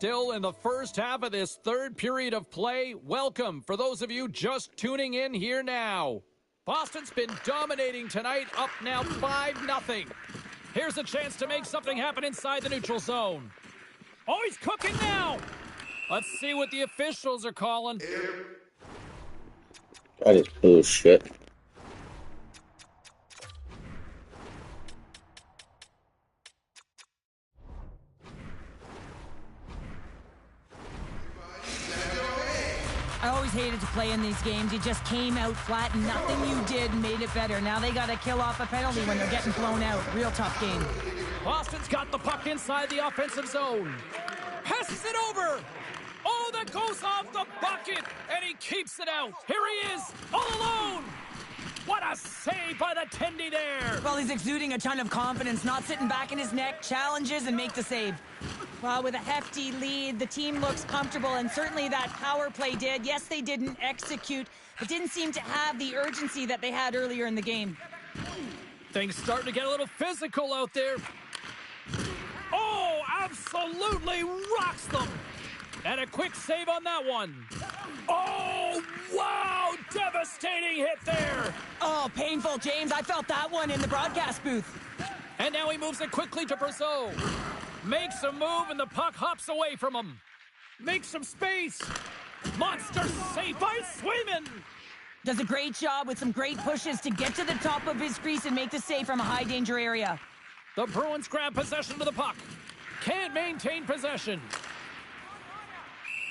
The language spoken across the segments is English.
Still in the first half of this third period of play. Welcome for those of you just tuning in here now. Boston's been dominating tonight, up now 5-0. Here's a chance to make something happen inside the neutral zone. Oh, he's cooking now. Let's see what the officials are calling. That is bullshit. I always hated to play in these games. You just came out flat and nothing you did made it better. Now they got to kill off a penalty when they're getting blown out. Real tough game. Boston's got the puck inside the offensive zone. Passes it over. Oh, that goes off the bucket, and he keeps it out. Here he is, all alone. What a save by the Tendy there. Well, he's exuding a ton of confidence, not sitting back in his neck, challenges and make the save. Well, with a hefty lead, the team looks comfortable, and certainly that power play did. Yes, they didn't execute, but didn't seem to have the urgency that they had earlier in the game. Things starting to get a little physical out there. Oh, absolutely rocks them. And a quick save on that one. Oh, wow, devastating hit there. Oh, painful, James. I felt that one in the broadcast booth. And now he moves it quickly to Brazeau. Makes a move, and the puck hops away from him. Makes some space. Monster save by Swayman. Does a great job with some great pushes to get to the top of his crease and make the save from a high-danger area. The Bruins grab possession of the puck. Can't maintain possession.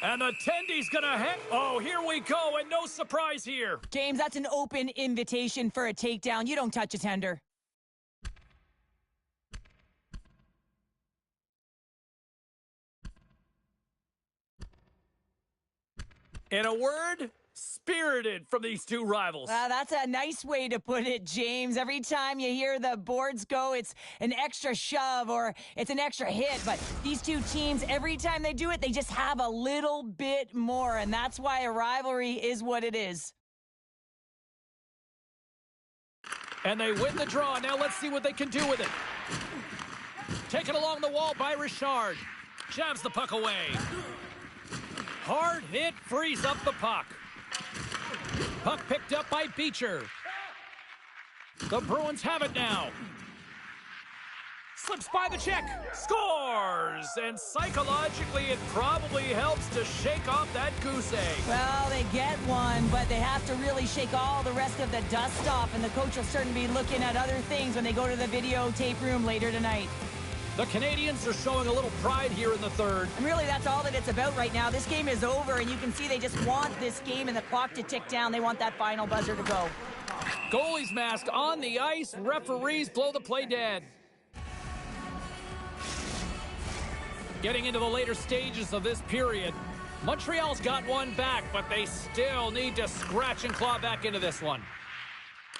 And the Tendy's gonna hit. Oh, here we go, and no surprise here. James, that's an open invitation for a takedown. You don't touch a tender. In a word, spirited from these two rivals. That's a nice way to put it, James. Every time you hear the boards go, it's an extra shove or it's an extra hit. But these two teams, every time they do it, they just have a little bit more. And that's why a rivalry is what it is. And they win the draw. Now let's see what they can do with it. Taken along the wall by Richard. Jabs the puck away. Hard hit frees up the puck. Puck picked up by Beecher. The Bruins have it now. Slips by the check. Scores! And psychologically, it probably helps to shake off that goose egg. Well, they get one, but they have to really shake all the rest of the dust off, and the coach will certainly be looking at other things when they go to the videotape room later tonight. The Canadians are showing a little pride here in the third. And really, that's all that it's about right now. This game is over, and you can see they just want this game and the clock to tick down. They want that final buzzer to go. Goalie's mask on the ice. Referees blow the play dead. Getting into the later stages of this period, Montreal's got one back, but they still need to scratch and claw back into this one.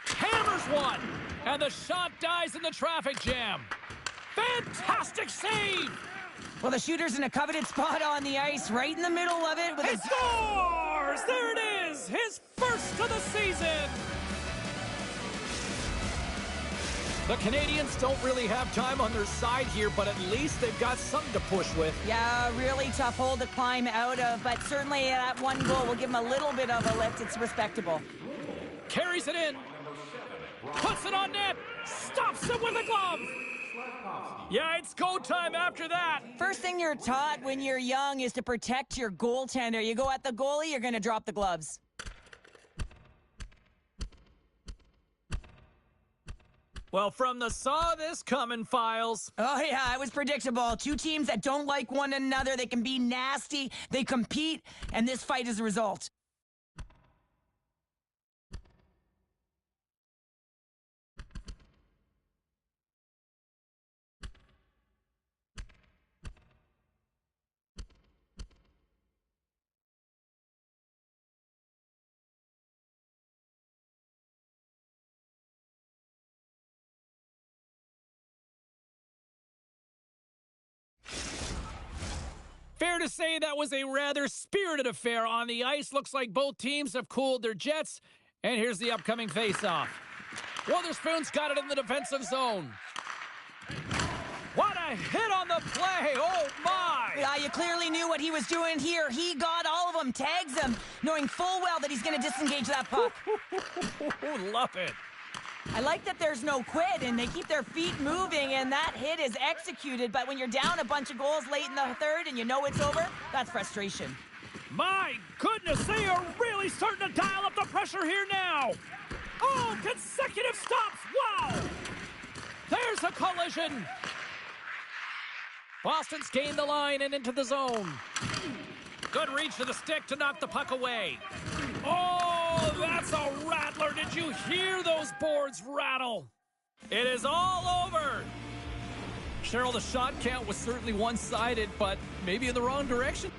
Hammers one, and the shot dies in the traffic jam. Fantastic save! Well, the shooter's in a coveted spot on the ice, right in the middle of it. He scores! There it is! His first of the season! The Canadians don't really have time on their side here, but at least they've got something to push with. Yeah, really tough hole to climb out of, but certainly that one goal will give them a little bit of a lift. It's respectable. Carries it in. Puts it on net. Stops it with a glove. Yeah, it's go time after that. First thing you're taught when you're young is to protect your goaltender. You go at the goalie, you're going to drop the gloves. Well, from the saw this coming, Files. Oh, yeah, it was predictable. Two teams that don't like one another. They can be nasty. They compete, and this fight is a result. Fair to say that was a rather spirited affair on the ice. Looks like both teams have cooled their jets. And here's the upcoming face-off. Witherspoon's got it in the defensive zone. What a hit on the play. Oh, my. Yeah, you clearly knew what he was doing here. He got all of them, tags them, knowing full well that he's going to disengage that puck. Love it. I like that there's no quit, and they keep their feet moving, and that hit is executed. But when you're down a bunch of goals late in the third and you know it's over, that's frustration. My goodness, they are really starting to dial up the pressure here now. Oh, consecutive stops. Wow. There's a collision. Boston's gained the line and into the zone. Good reach to the stick to knock the puck away. Oh, that's a rattler. Did you hear those boards rattle? It is all over. Cheryl, the shot count was certainly one-sided, but maybe in the wrong direction.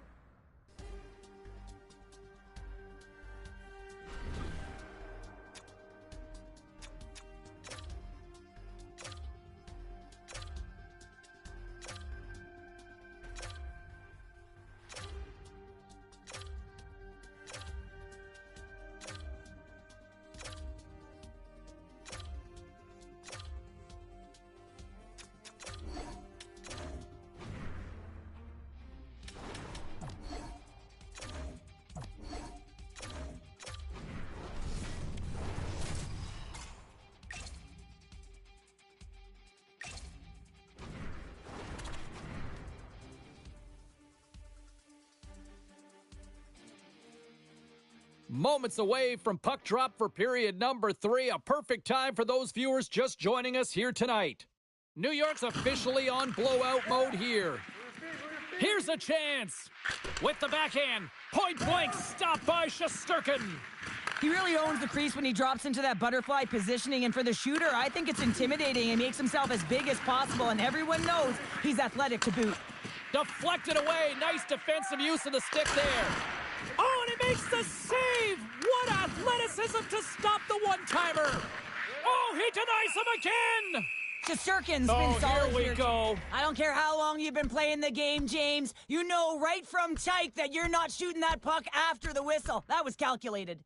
Moments away from puck drop for period number 3. A perfect time for those viewers just joining us here tonight. New York's officially on blowout mode here. Here's a chance. With the backhand. Point blank. Stopped by Shesterkin. He really owns the crease when he drops into that butterfly positioning. And for the shooter, I think it's intimidating. He makes himself as big as possible. And everyone knows he's athletic to boot. Deflected away. Nice defensive use of the stick there. Oh, and he makes the save! What athleticism to stop the one-timer! Oh, he denies him again! Shesterkin's been solid here we go. I don't care how long you've been playing the game, James. You know right from tyke that you're not shooting that puck after the whistle. That was calculated.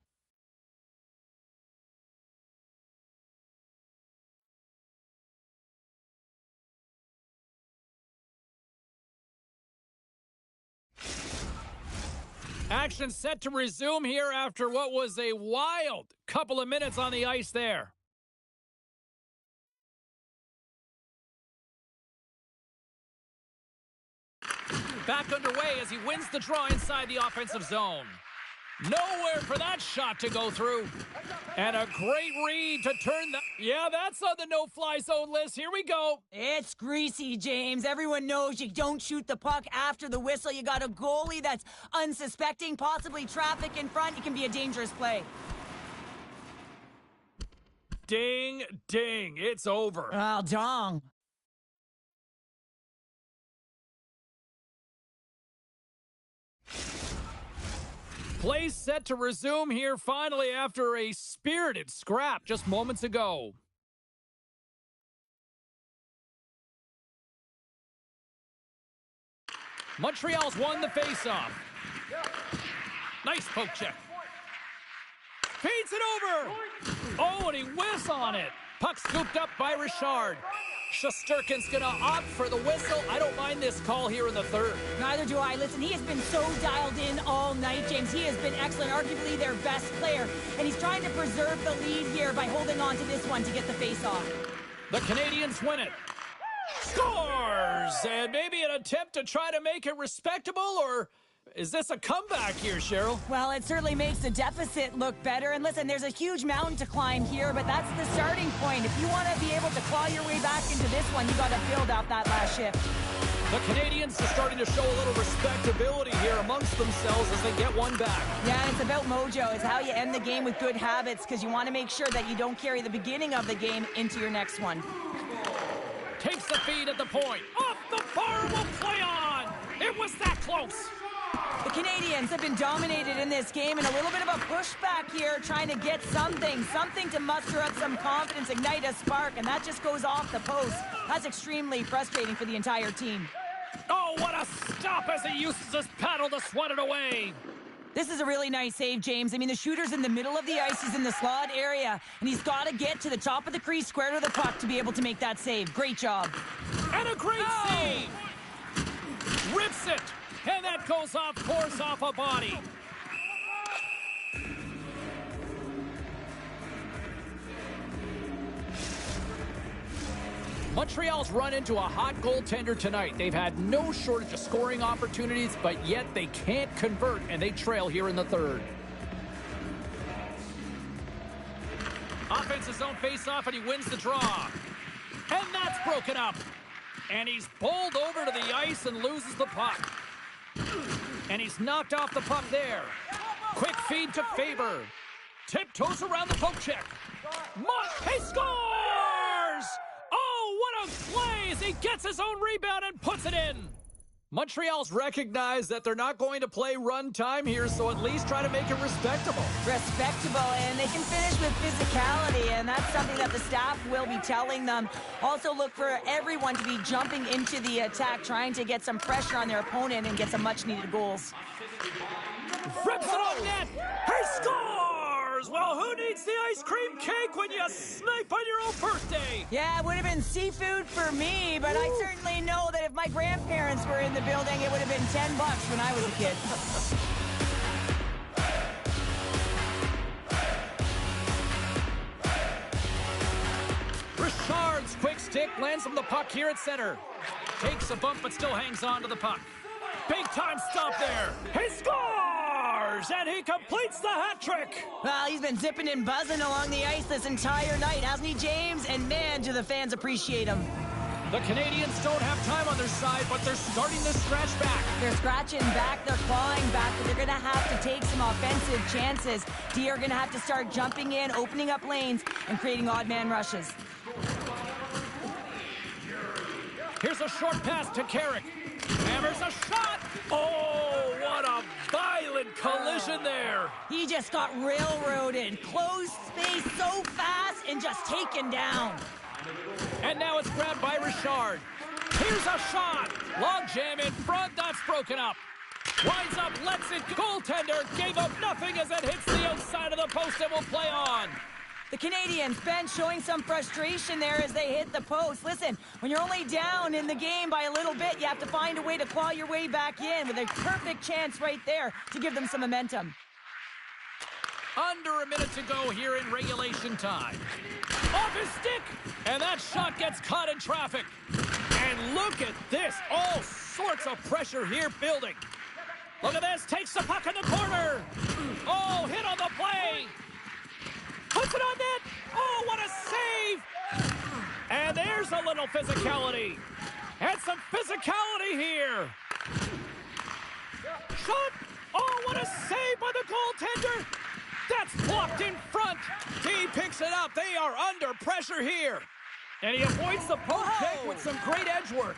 Action set to resume here after what was a wild couple of minutes on the ice there. Back underway as he wins the draw inside the offensive zone. Nowhere for that shot to go through. And a great read to turn the... Yeah, that's on the no-fly zone list. Here we go. It's greasy, James. Everyone knows you don't shoot the puck after the whistle. You got a goalie that's unsuspecting, possibly traffic in front. It can be a dangerous play. Ding, ding. It's over. Oh, dong. Play set to resume here finally after a spirited scrap just moments ago. Montreal's won the faceoff. Nice poke check. Feeds it over. Oh, and he whiffs on it. Puck scooped up by Richard. Shesterkin's going to opt for the whistle. I don't mind this call here in the third. Neither do I. Listen, he has been so dialed in all night, James. He has been excellent, arguably their best player. And he's trying to preserve the lead here by holding on to this one to get the face-off. The Canadians win it. Scores! And maybe an attempt to try to make it respectable, or is this a comeback here, Cheryl? Well, it certainly makes the deficit look better. And listen, there's a huge mountain to climb here, but that's the starting point. If you want to be able to claw your way back into this one, you got to build out that last shift. The Canadians are starting to show a little respectability here amongst themselves as they get one back. Yeah, and it's about mojo. It's how you end the game with good habits, because you want to make sure that you don't carry the beginning of the game into your next one. Takes the feed at the point. Off the bar, will play on. It was that close. The Canadians have been dominated in this game, and a little bit of a pushback here, trying to get something to muster up some confidence, ignite a spark, and that just goes off the post. That's extremely frustrating for the entire team. Oh, what a stop as he uses his paddle to swat it away. This is a really nice save, James. I mean, the shooter's in the middle of the ice. He's in the slot area, and he's got to get to the top of the crease, square to the puck, to be able to make that save. Great job. And a great save! Rips it! And that goes off course off a body. Montreal's run into a hot goaltender tonight. They've had no shortage of scoring opportunities, but yet they can't convert, and they trail here in the third. Offensive zone face-off, and he wins the draw. And that's broken up. And he's bowled over to the ice and loses the puck. And he's knocked off the puck there. Quick feed to Faber. Tiptoes around the poke check. He scores! Oh, what a play as he gets his own rebound and puts it in. Montreal's recognized that they're not going to play run time here, so at least try to make it respectable. Respectable, and they can finish with physicality, and that's something that the staff will be telling them. Also look for everyone to be jumping into the attack, trying to get some pressure on their opponent and get some much-needed goals. Rips it on net. He scores! Well, who needs the ice cream cake when you snipe on your own birthday? Yeah, it would have been seafood for me, but I certainly know that if my grandparents were in the building, it would have been $10 when I was a kid. Richard's quick stick lands him the puck here at center. Takes a bump but still hangs on to the puck. Big time stop there. He scores! And he completes the hat trick. Well, he's been zipping and buzzing along the ice this entire night, hasn't he, James? And man, do the fans appreciate him. The Canadians don't have time on their side, but they're starting to scratch back. They're scratching back, they're clawing back, but they're going to have to take some offensive chances. D are going to have to start jumping in, opening up lanes, and creating odd man rushes. Here's a short pass to Carrick. Hammers a shot. Oh, what a violent collision there. He just got railroaded. Closed space so fast and just taken down. And now it's grabbed by Richard. Here's a shot. Long jam in front. That's broken up. Winds up, lets it. Goaltender gave up nothing as it hits the outside of the post and will play on. The Canadians bench showing some frustration there as they hit the post. Listen, when you're only down in the game by a little bit, you have to find a way to claw your way back in with a perfect chance right there to give them some momentum. Under a minute to go here in regulation time. Off his stick! And that shot gets caught in traffic. And look at this. All sorts of pressure here building. Look at this. Takes the puck in the corner. Oh, hit on the play. Puts it on net. Oh, what a save. And there's a little physicality. And some physicality here. Shot. Oh, what a save by the goaltender. That's blocked in front. He picks it up. They are under pressure here. And he avoids the poke check with some great edge work.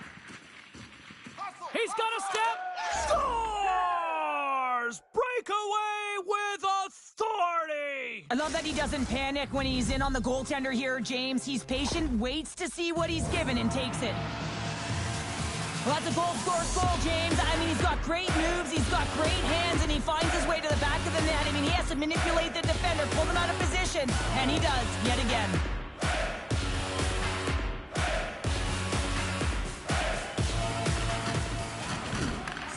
He's got a step. Scores! Breakaway with authority. I love that he doesn't panic when he's in on the goaltender here, James. He's patient, waits to see what he's given, and takes it. Well, that's a goal, James. I mean, he's got great moves, he's got great hands, and he finds his way to the back of the net. I mean, he has to manipulate the defender, pull him out of position, and he does, yet again.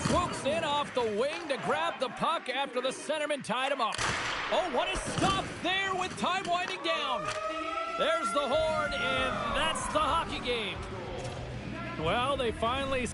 Swoops in off the wing to grab the puck after the centerman tied him up. Oh, what a stop there with time winding down. There's the horn, and that's the hockey game. Well, they finally...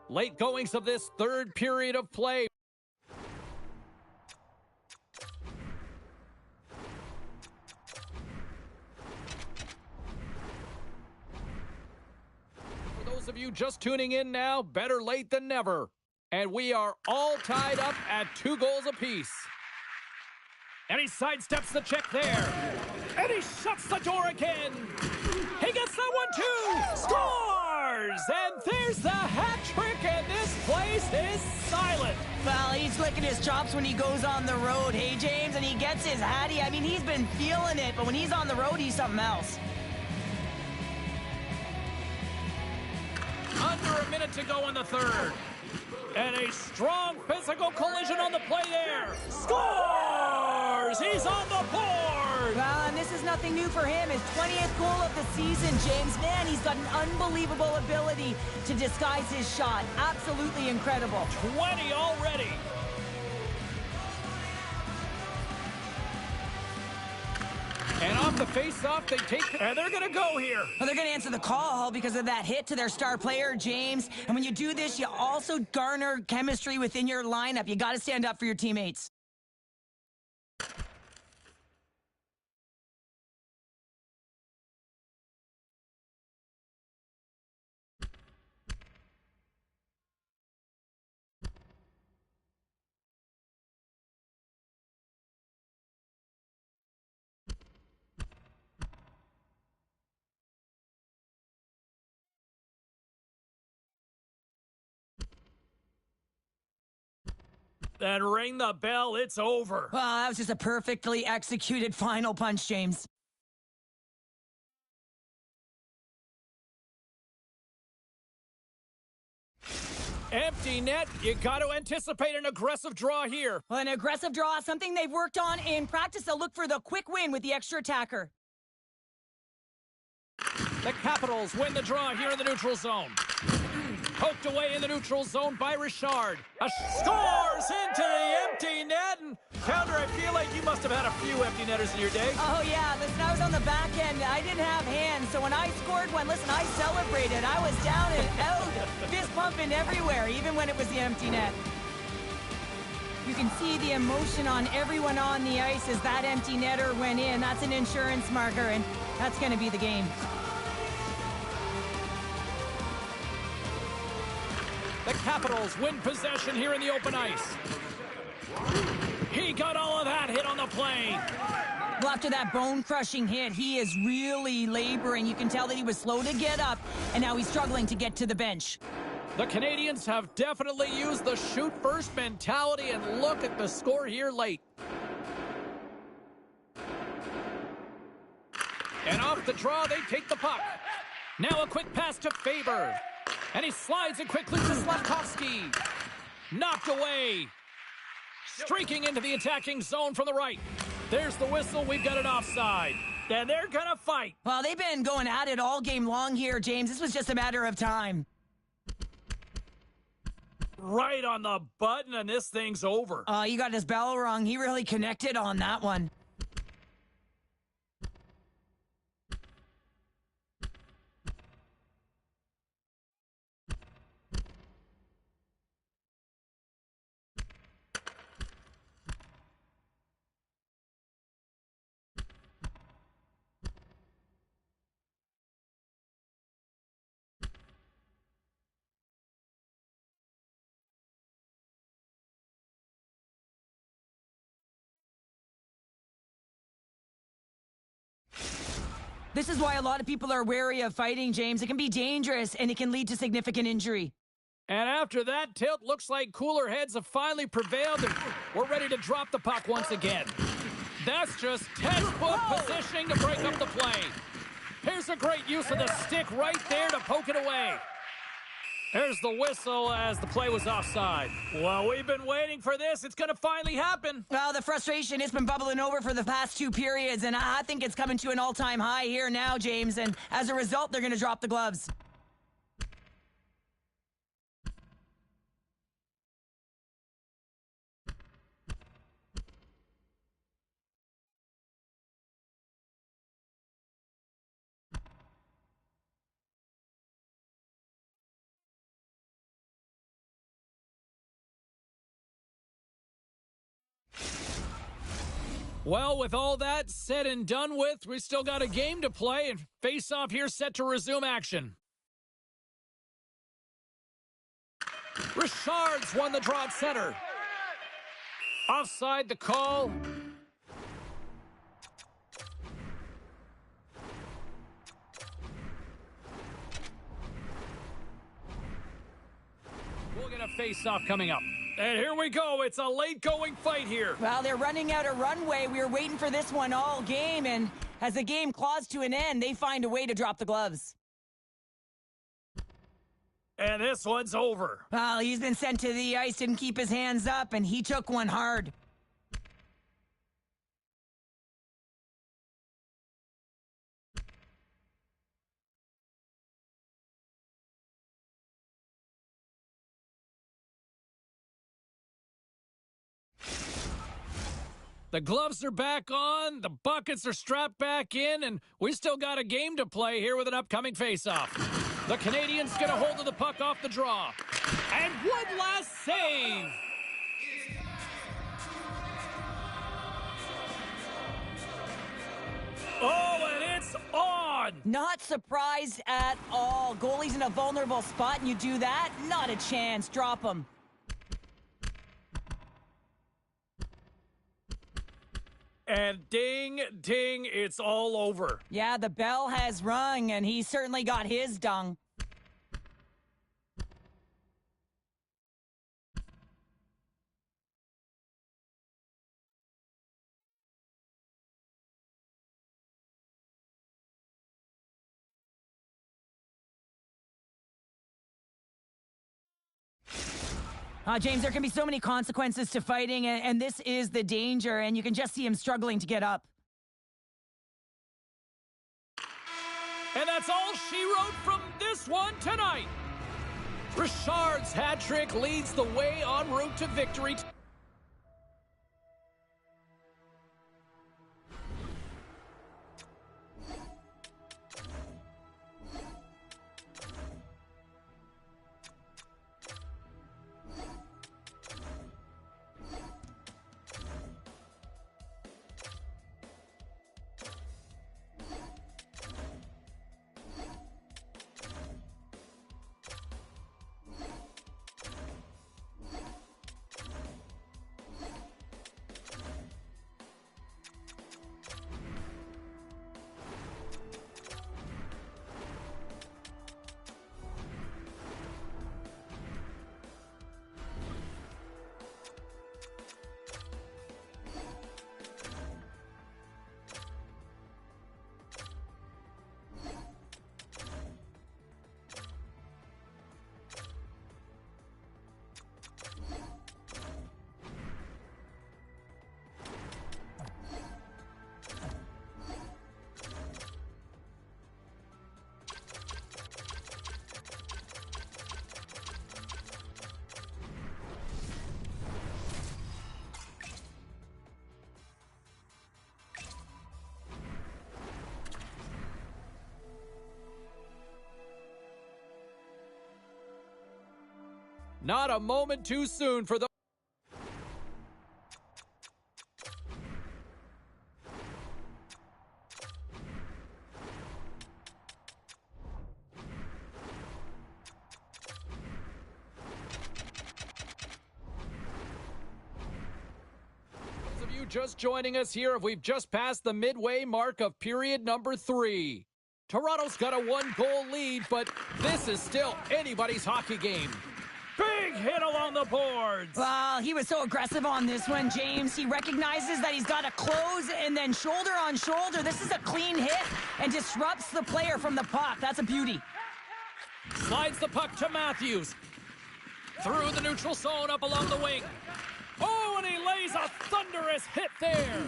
Late goings of this third period of play. For those of you just tuning in now, better late than never. And we are all tied up at 2 goals apiece. And he sidesteps the check there. And he shuts the door again. He gets that one too. Scores! And there's the hat trick, and this place is silent. Well, he's licking his chops when he goes on the road, hey, James? And he gets his hattie. I mean, he's been feeling it, but when he's on the road, he's something else. Under a minute to go in the third. And a strong physical collision on the play there. Scores! He's on the board! Well, and this is nothing new for him. His 20th goal of the season, James. Man, he's got an unbelievable ability to disguise his shot. Absolutely incredible. 20 already. And off the face-off, they take, and they're going to go here. Well, they're going to answer the call because of that hit to their star player, James. And when you do this, you also garner chemistry within your lineup. You got to stand up for your teammates. Then ring the bell, it's over. Well, that was just a perfectly executed final punch, James. Empty net, you got to anticipate an aggressive draw here. Well, an aggressive draw, something they've worked on in practice. They'll look for the quick win with the extra attacker. The Capitals win the draw here in the neutral zone. Poked away in the neutral zone by Richard. Scores into the empty net. And Counter, I feel like you must have had a few empty netters in your day. Oh, yeah. Listen, I was on the back end. I didn't have hands. So when I scored one, listen, I celebrated. I was down and out, fist pumping everywhere, even when it was the empty net. You can see the emotion on everyone on the ice as that empty netter went in. That's an insurance marker, and that's going to be the game. The Capitals win possession here in the open ice. He got all of that hit on the plane. Well, after that bone-crushing hit, he is really laboring. You can tell that he was slow to get up, and now he's struggling to get to the bench. The Canadians have definitely used the shoot-first mentality, and look at the score here late. And off the draw, they take the puck. Now a quick pass to Faber. And he slides it quickly to Slavkovsky. Knocked away. Streaking into the attacking zone from the right. There's the whistle. We've got an offside. And they're going to fight. Well, they've been going at it all game long here, James. This was just a matter of time. Right on the button, and this thing's over. You got his bell wrong. He really connected on that one. This is why a lot of people are wary of fighting, James. It can be dangerous, and it can lead to significant injury. And after that tilt, looks like cooler heads have finally prevailed, and we're ready to drop the puck once again. That's just textbook positioning to break up the play. Here's a great use of the stick right there to poke it away. There's the whistle as the play was offside. Well, we've been waiting for this. It's going to finally happen. Well, the frustration has been bubbling over for the past 2 periods, and I think it's coming to an all-time high here now, James, and as a result, they're going to drop the gloves. Well, with all that said and done with, we still got a game to play, and face-off here set to resume action. Richard's won the draw at center. Offside the call. We'll get a face-off coming up. And here we go. It's a late-going fight here. Well, they're running out of runway. We were waiting for this one all game, and as the game claws to an end, they find a way to drop the gloves. And this one's over. Well, he's been sent to the ice, didn't keep his hands up, and he took one hard. The gloves are back on, the buckets are strapped back in, and we still got a game to play here with an upcoming face-off. The Canadians get a hold of the puck off the draw. And one last save! Oh, and it's on! Not surprised at all. Goalie's in a vulnerable spot, and you do that? Not a chance. Drop him. And ding, ding, it's all over. Yeah, the bell has rung, and he certainly got his dung. James, there can be so many consequences to fighting, and this is the danger, and you can just see him struggling to get up. And that's all she wrote from this one tonight. Richard's hat trick leads the way en route to victory. Not a moment too soon for the... Those of you just joining us here, we've just passed the midway mark of period number 3. Toronto's got a 1-goal lead, but this is still anybody's hockey game. Big hit along the boards. Well, he was so aggressive on this one, James. He recognizes that he's got to close and then shoulder on shoulder. This is a clean hit and disrupts the player from the puck. That's a beauty. Slides the puck to Matthews. Through the neutral zone up along the wing. Oh, and he lays a thunderous hit there.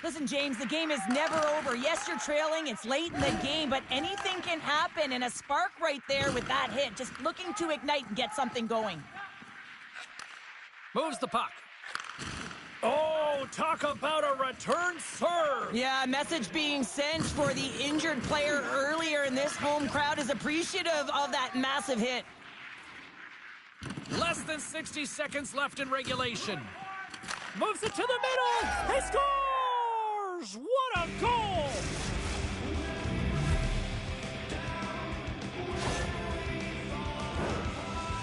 Listen, James, the game is never over. Yes, you're trailing. It's late in the game, but anything can happen, and a spark right there with that hit, just looking to ignite and get something going. Moves the puck. Oh, talk about a return serve. Yeah, a message being sent for the injured player earlier, and this home crowd is appreciative of that massive hit. Less than 60 seconds left in regulation. Moves it to the middle. He scores! scores! What a goal!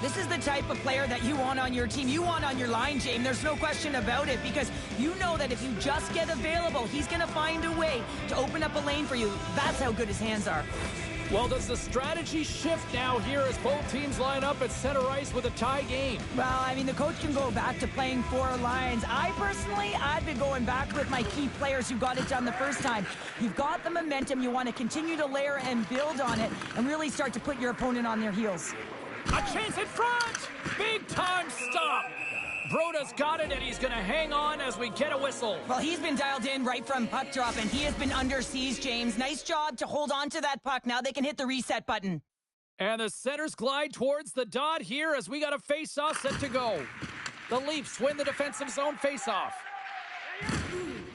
This is the type of player that you want on your team. You want on your line, James. There's no question about it, because you know that if you just get available, he's going to find a way to open up a lane for you. That's how good his hands are. Well, does the strategy shift now here as both teams line up at center ice with a tie game? Well, I mean, the coach can go back to playing 4 lines. I'd be going back with my key players who got it done the first time. You've got the momentum. You want to continue to layer and build on it and really start to put your opponent on their heels. A chance in front! Big time stop! Broda's got it, and he's going to hang on as we get a whistle. Well, he's been dialed in right from puck drop, and he has been under siege, James. Nice job to hold on to that puck. Now they can hit the reset button. And the centers glide towards the dot here as we got a face-off set to go. The Leafs win the defensive zone face-off.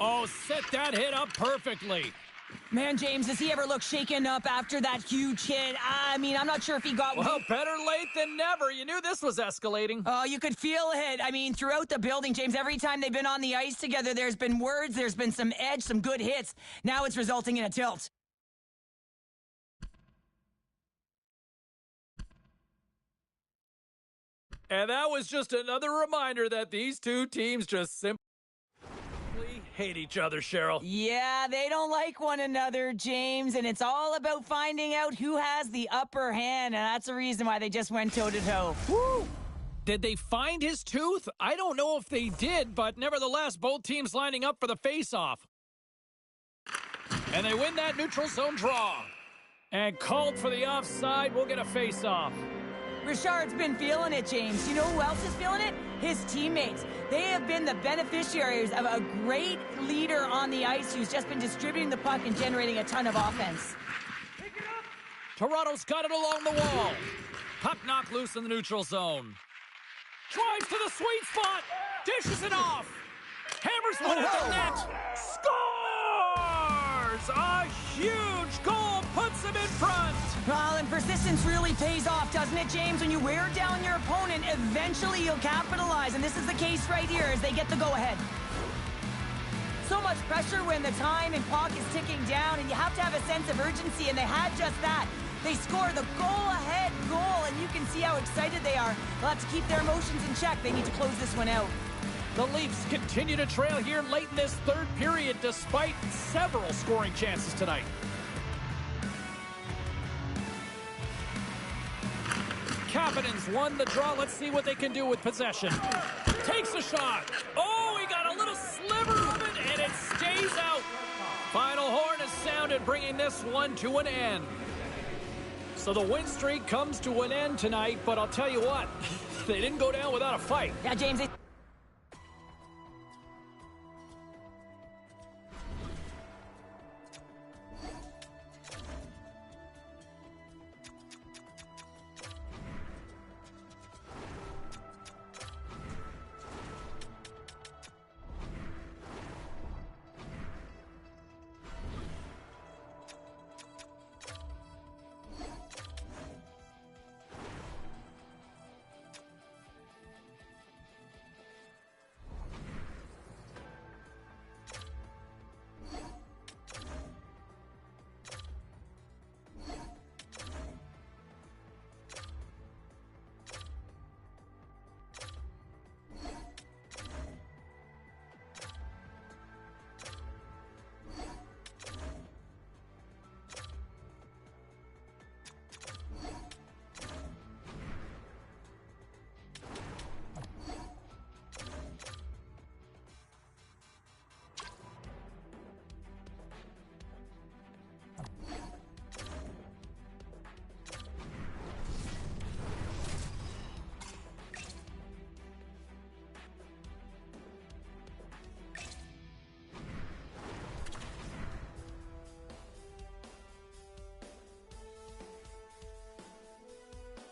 Oh, set that hit up perfectly. Man, James, does he ever look shaken up after that huge hit? I mean, I'm not sure if he got... Well, better late than never. You knew this was escalating. Oh, you could feel it. I mean, throughout the building, James, every time they've been on the ice together, there's been words, there's been some edge, some good hits. Now it's resulting in a tilt. And that was just another reminder that these two teams just simply hate each other, Cheryl. Yeah, they don't like one another, James, and it's all about finding out who has the upper hand, and that's the reason why they just went toe-to-toe. Woo! Did they find his tooth? I don't know if they did, but nevertheless, both teams lining up for the face-off. And they win that neutral zone draw. And called for the offside, we'll get a face-off. Richard's been feeling it, James. You know who else is feeling it? His teammates. They have been the beneficiaries of a great leader on the ice who's just been distributing the puck and generating a ton of offense. Toronto's got it along the wall. Puck knocked loose in the neutral zone. Drives to the sweet spot. Dishes it off. Hammers one at the net. Scores! A huge goal puts him in front. Well, and persistence really pays off, doesn't it, James? When you wear down your opponent, eventually you'll capitalize. And this is the case right here as they get the go-ahead. So much pressure when the time and clock is ticking down, and you have to have a sense of urgency, and they had just that. They score the goal-ahead goal, and you can see how excited they are. They'll have to keep their emotions in check. They need to close this one out. The Leafs continue to trail here late in this third period despite several scoring chances tonight. Kapanen's won the draw. Let's see what they can do with possession. Takes a shot. Oh, he got a little sliver of it, and it stays out. Final horn is sounded, bringing this one to an end. So the win streak comes to an end tonight, but I'll tell you what, they didn't go down without a fight. Yeah, James,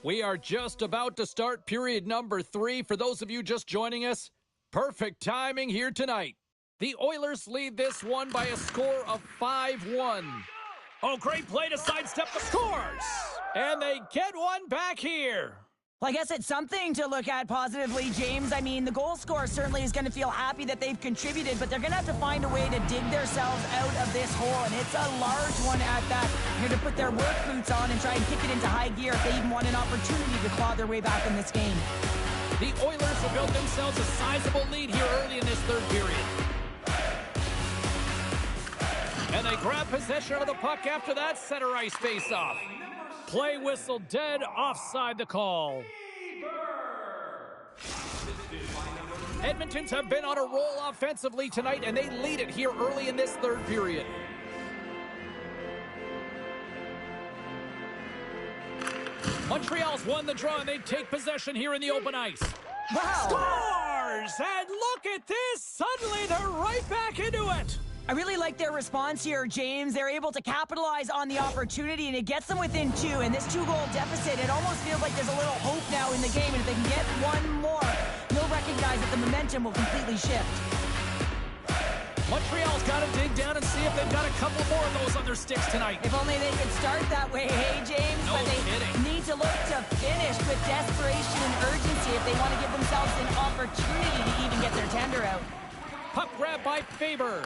We are just about to start period number 3. For those of you just joining us, perfect timing here tonight. The Oilers lead this one by a score of 5-1. Oh, great play to sidestep the scores. And they get one back here. Well, I guess it's something to look at positively, James. I mean, the goal scorer certainly is going to feel happy that they've contributed, but they're going to have to find a way to dig themselves out of this hole, and it's a large one at that. They're going to put their work boots on and try and kick it into high gear if they even want an opportunity to claw their way back in this game. The Oilers have built themselves a sizable lead here early in this third period. And they grab possession of the puck after that center ice face-off. Play whistle dead, offside the call. Edmontons have been on a roll offensively tonight, and they lead it here early in this third period. Montreal's won the draw, and they take possession here in the open ice. Wow. Scores! And look at this! Suddenly they're right back into it! I really like their response here, James. They're able to capitalize on the opportunity, and it gets them within two. And this two-goal deficit, it almost feels like there's a little hope now in the game. And if they can get one more, you'll recognize that the momentum will completely shift. Montreal's got to dig down and see if they've got a couple more of those on their sticks tonight. If only they could start that way, hey, James? No but they kidding. need to look to finish with desperation and urgency if they want to give themselves an opportunity to even get their tender out. Puck grab by Faber.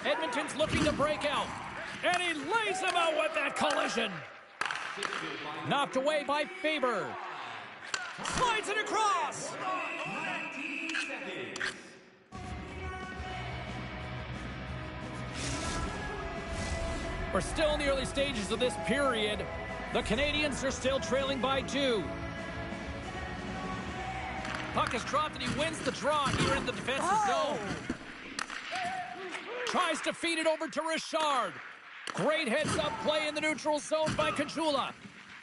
Edmonton's looking to break out. And he lays him out with that collision. Knocked away by Faber. Slides it across. We're still in the early stages of this period. The Canadiens are still trailing by 2. Puck is dropped and he wins the draw here in the defensive zone. Tries to feed it over to Richard. Great heads-up play in the neutral zone by Kachula.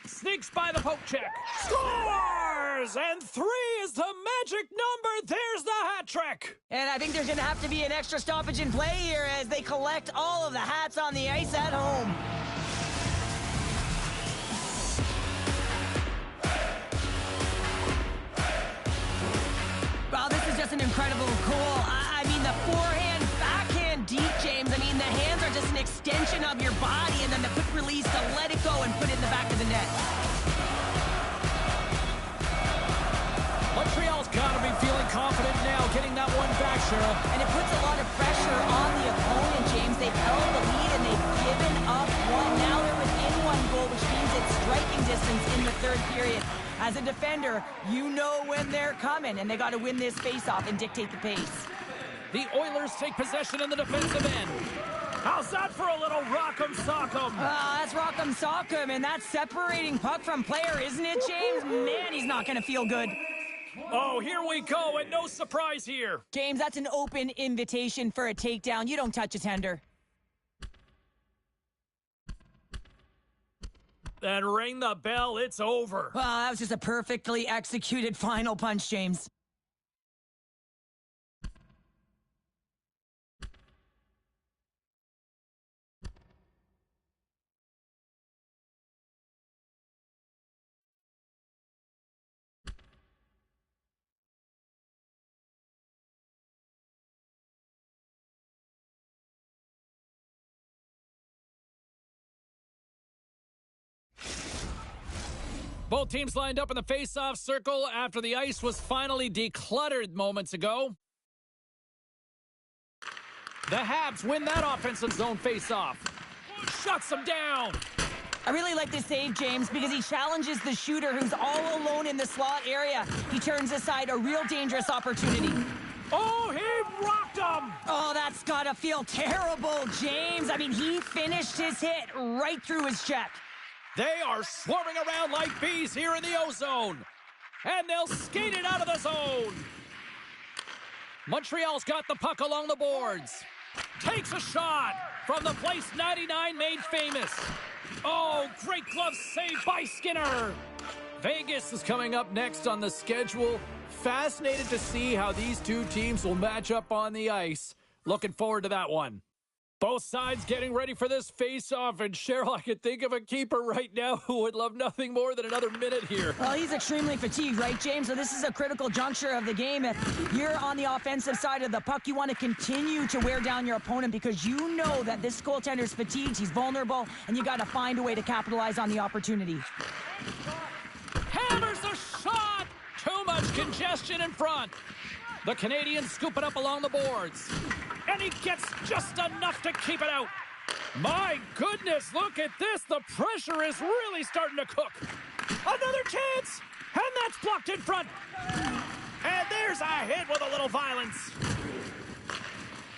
Sneaks by the poke check. Scores! And 3 is the magic number. There's the hat trick. And I think there's going to have to be an extra stoppage in play here as they collect all of the hats on the ice at home. Wow, this is just an incredible goal. I mean, the forehand, backhand deep, James. I mean, the hands are just an extension of your body, and then the quick release to let it go and put it in the back of the net. Montreal's got to be feeling confident now, getting that one back, Cheryl. And it puts a lot of pressure on the opponent, James. They've held the lead, and they've given up one. Now they're within 1 goal, which means it's striking distance in the third period. As a defender, you know when they're coming, and they got to win this face-off and dictate the pace. The Oilers take possession in the defensive end. How's that for a little rock'em sock'em? That's rock'em sock'em, and that's separating puck from player, isn't it, James? Man, he's not going to feel good. Oh, here we go, and no surprise here. James, that's an open invitation for a takedown. You don't touch a tender. Then ring the bell, it's over. Well, that was just a perfectly executed final punch, James. Both teams lined up in the face-off circle after the ice was finally decluttered moments ago. The Habs win that offensive zone face-off. Shuts them down. I really like this save, James, because he challenges the shooter who's all alone in the slot area. He turns aside a real dangerous opportunity. Oh, he rocked him! Oh, that's gotta feel terrible, James. I mean, he finished his hit right through his check. They are swarming around like bees here in the O-zone. And they'll skate it out of the zone. Montreal's got the puck along the boards. Takes a shot from the place 99 made famous. Oh, great glove save by Skinner. Vegas is coming up next on the schedule. Fascinated to see how these two teams will match up on the ice. Looking forward to that one. Both sides getting ready for this face-off, and Cheryl, I could think of a keeper right now who would love nothing more than another minute here. Well, he's extremely fatigued, right, James? So this is a critical juncture of the game. If you're on the offensive side of the puck, you want to continue to wear down your opponent because you know that this goaltender's fatigued, he's vulnerable, and you got to find a way to capitalize on the opportunity. Hammers the congestion in front. The Canadians scoop it up along the boards. And he gets just enough to keep it out. My goodness, look at this. The pressure is really starting to cook. Another chance. And that's blocked in front. And there's a hit with a little violence.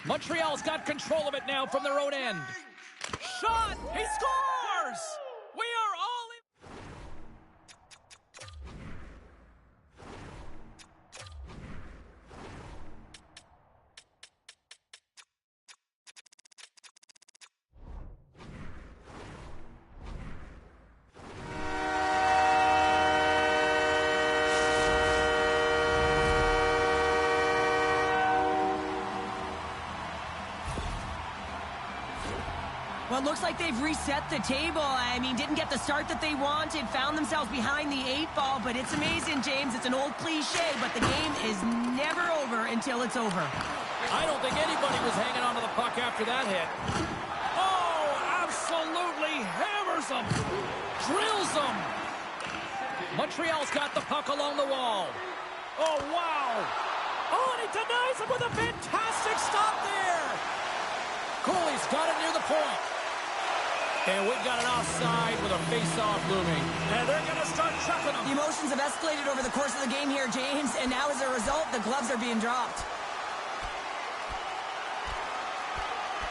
Montreal's got control of it now from their own end. Shot! He scores! We are all in. Well, it looks like they've reset the table. I mean, didn't get the start that they wanted, found themselves behind the 8-ball, but it's amazing, James. It's an old cliche, but the game is never over until it's over. I don't think anybody was hanging onto the puck after that hit. Oh, absolutely hammers them. Drills them. Montreal's got the puck along the wall. Oh, wow. Oh, and he denies him with a fantastic stop there. Cooley's got it near the point. And we've got an offside with a face-off looming. And they're going to start chucking them. The emotions have escalated over the course of the game here, James, and now as a result, the gloves are being dropped.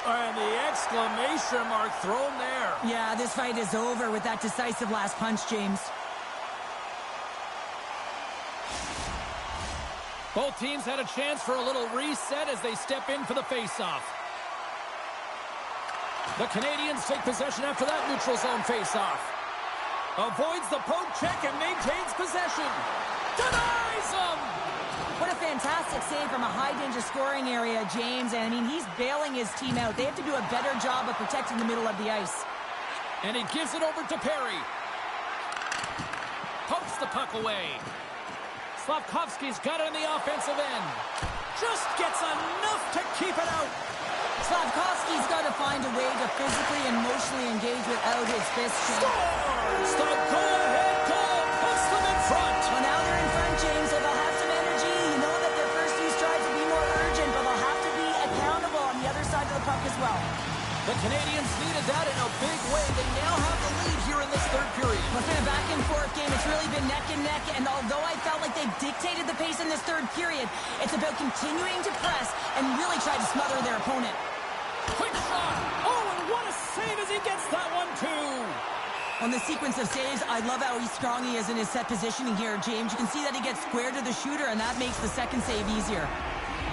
And the exclamation mark thrown there. Yeah, this fight is over with that decisive last punch, James. Both teams had a chance for a little reset as they step in for the face-off. The Canadians take possession after that neutral zone face-off. Avoids the poke check and maintains possession. Denies him! What a fantastic save from a high-danger scoring area, James. And, I mean, he's bailing his team out. They have to do a better job of protecting the middle of the ice. And he gives it over to Perry. Pokes the puck away. Slavkovsky's got it on the offensive end. Just gets enough to keep it out. Slavkovsky's got to find a way to physically and emotionally engage without his fists. Scores! The go-ahead goal puts them in front. Well, now they're in front, James, so they'll have some energy. You know that their first few strides will be more urgent, but they'll have to be accountable on the other side of the puck as well. The Canadians needed that in a big way. They now have the lead here in this third period. Well, it's been a back-and-forth game. It's really been neck and neck, and although I felt like they dictated the pace in this third period, it's about continuing to press and really try to smother their opponent. Quick shot! Oh, and what a save as he gets that one, too! On the sequence of saves, I love how strong he is in his set positioning here, James. You can see that he gets square to the shooter, and that makes the second save easier.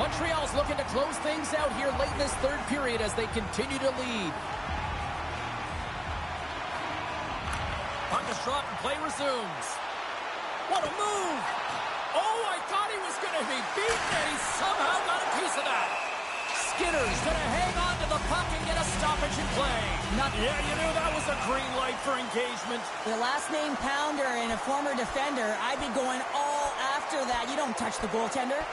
Montreal's looking to close things out here late in this third period as they continue to lead. Puck is dropped and play resumes. What a move! Oh, I thought he was going to be beaten, and he somehow got a piece of that. Skinner's going to hang on to the puck and get a stoppage in play. Yeah, you knew that was a green light for engagement. The last name Pounder and a former defender, I'd be going all after that. You don't touch the goaltender.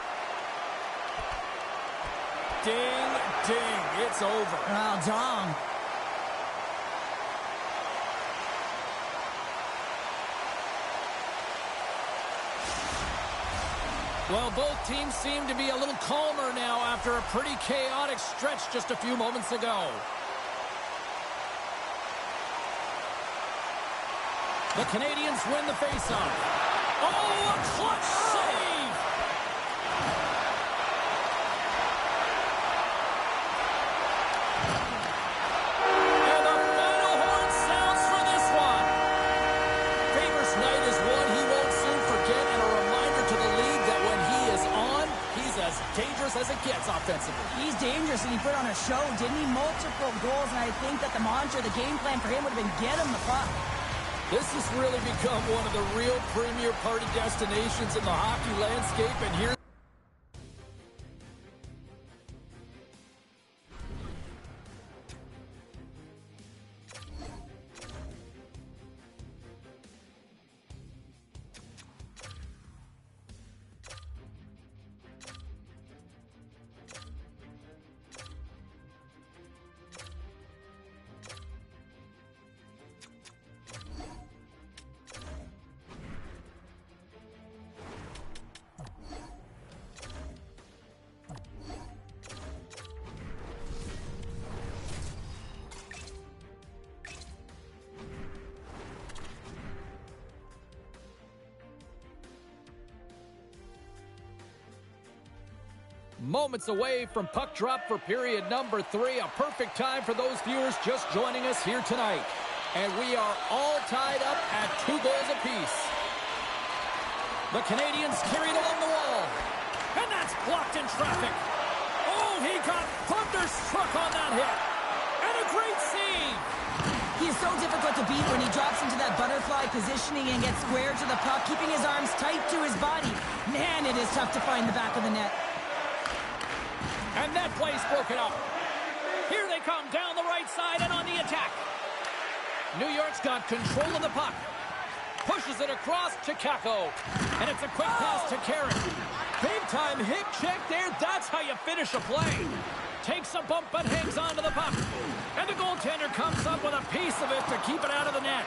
Ding, ding, it's over. Oh, dong. Well, both teams seem to be a little calmer now after a pretty chaotic stretch just a few moments ago. The Canadians win the faceoff. Oh, a clutch save! And the final horn sounds for this one. Faber's night is one he won't soon forget, and a reminder to the league that when he is on, he's as dangerous as it gets offensively. He's dangerous, and he put on a show, didn't he? Multiple goals, and I think that the mantra, the game plan for him would have been get him the puck. This has really become one of the real premier party destinations in the hockey landscape, and here Moments away from puck drop for period number 3. A perfect time for those viewers just joining us here tonight. And we are all tied up at 2 goals apiece. The Canadians carried along the wall. And that's blocked in traffic. Oh, he got thunderstruck on that hit. And a great save. He is so difficult to beat when he drops into that butterfly positioning and gets square to the puck, keeping his arms tight to his body. Man, it is tough to find the back of the net. And that play's broken up. Here they come down the right side and on the attack. New York's got control of the puck. Pushes it across to Kako. And it's a quick pass to Karen. Big time hip check there. That's how you finish a play. Takes a bump but hangs on to the puck. And the goaltender comes up with a piece of it to keep it out of the net.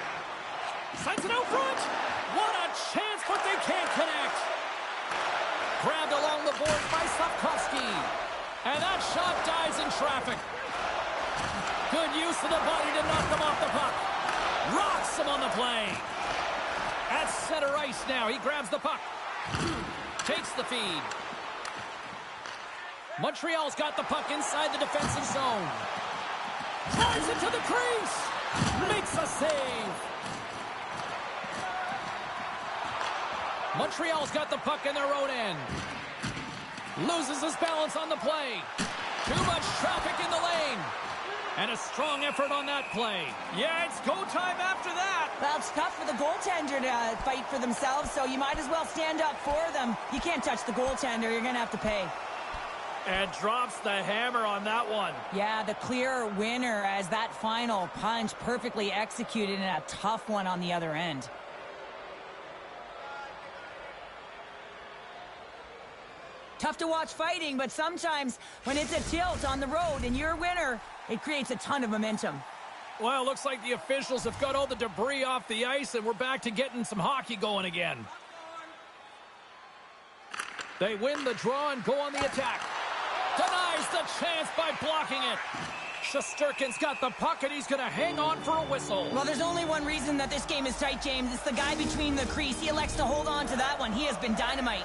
Sends it out front. What a chance, but they can't connect. Grabbed along the boards by Slavkovsky. And that shot dies in traffic. Good use of the body to knock them off the puck. Rocks him on the play. At center ice now. He grabs the puck. Takes the feed. Montreal's got the puck inside the defensive zone. Drives it to the crease. Makes a save. Montreal's got the puck in their own end. Loses his balance on the play. Too much traffic in the lane. And a strong effort on that play. Yeah, it's go time after that. Well, it's tough for the goaltender to fight for themselves, so you might as well stand up for them. You can't touch the goaltender. You're going to have to pay. And drops the hammer on that one. Yeah, the clear winner as that final punch perfectly executed and a tough one on the other end. Tough to watch fighting, but sometimes when it's a tilt on the road and you're a winner, it creates a ton of momentum. Well, looks like the officials have got all the debris off the ice and we're back to getting some hockey going again. They win the draw and go on the attack. Denies the chance by blocking it. Shesterkin's got the puck and he's going to hang on for a whistle. Well, there's only one reason that this game is tight, James. It's the guy between the crease. He elects to hold on to that one. He has been dynamite.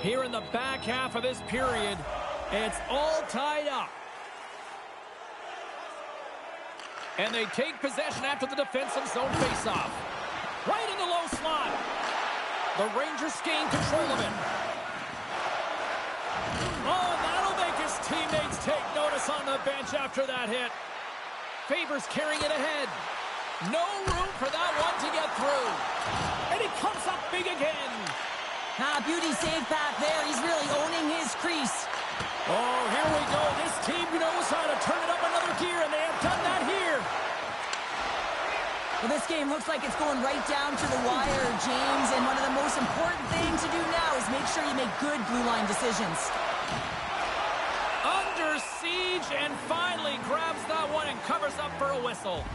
Here in the back half of this period, it's all tied up. And they take possession after the defensive zone faceoff. Right in the low slot. The Rangers gain control of it. Oh, that'll make his teammates take notice on the bench after that hit. Favors carrying it ahead. No room for that one to get through. And he comes up big again. Beauty save path there. He's really owning his crease. Oh, here we go. This team knows how to turn it up another gear, and they have done that here. Well, this game looks like it's going right down to the wire, James, and one of the most important things to do now is make sure you make good blue line decisions. Under siege, and finally grabs that one and covers up for a whistle.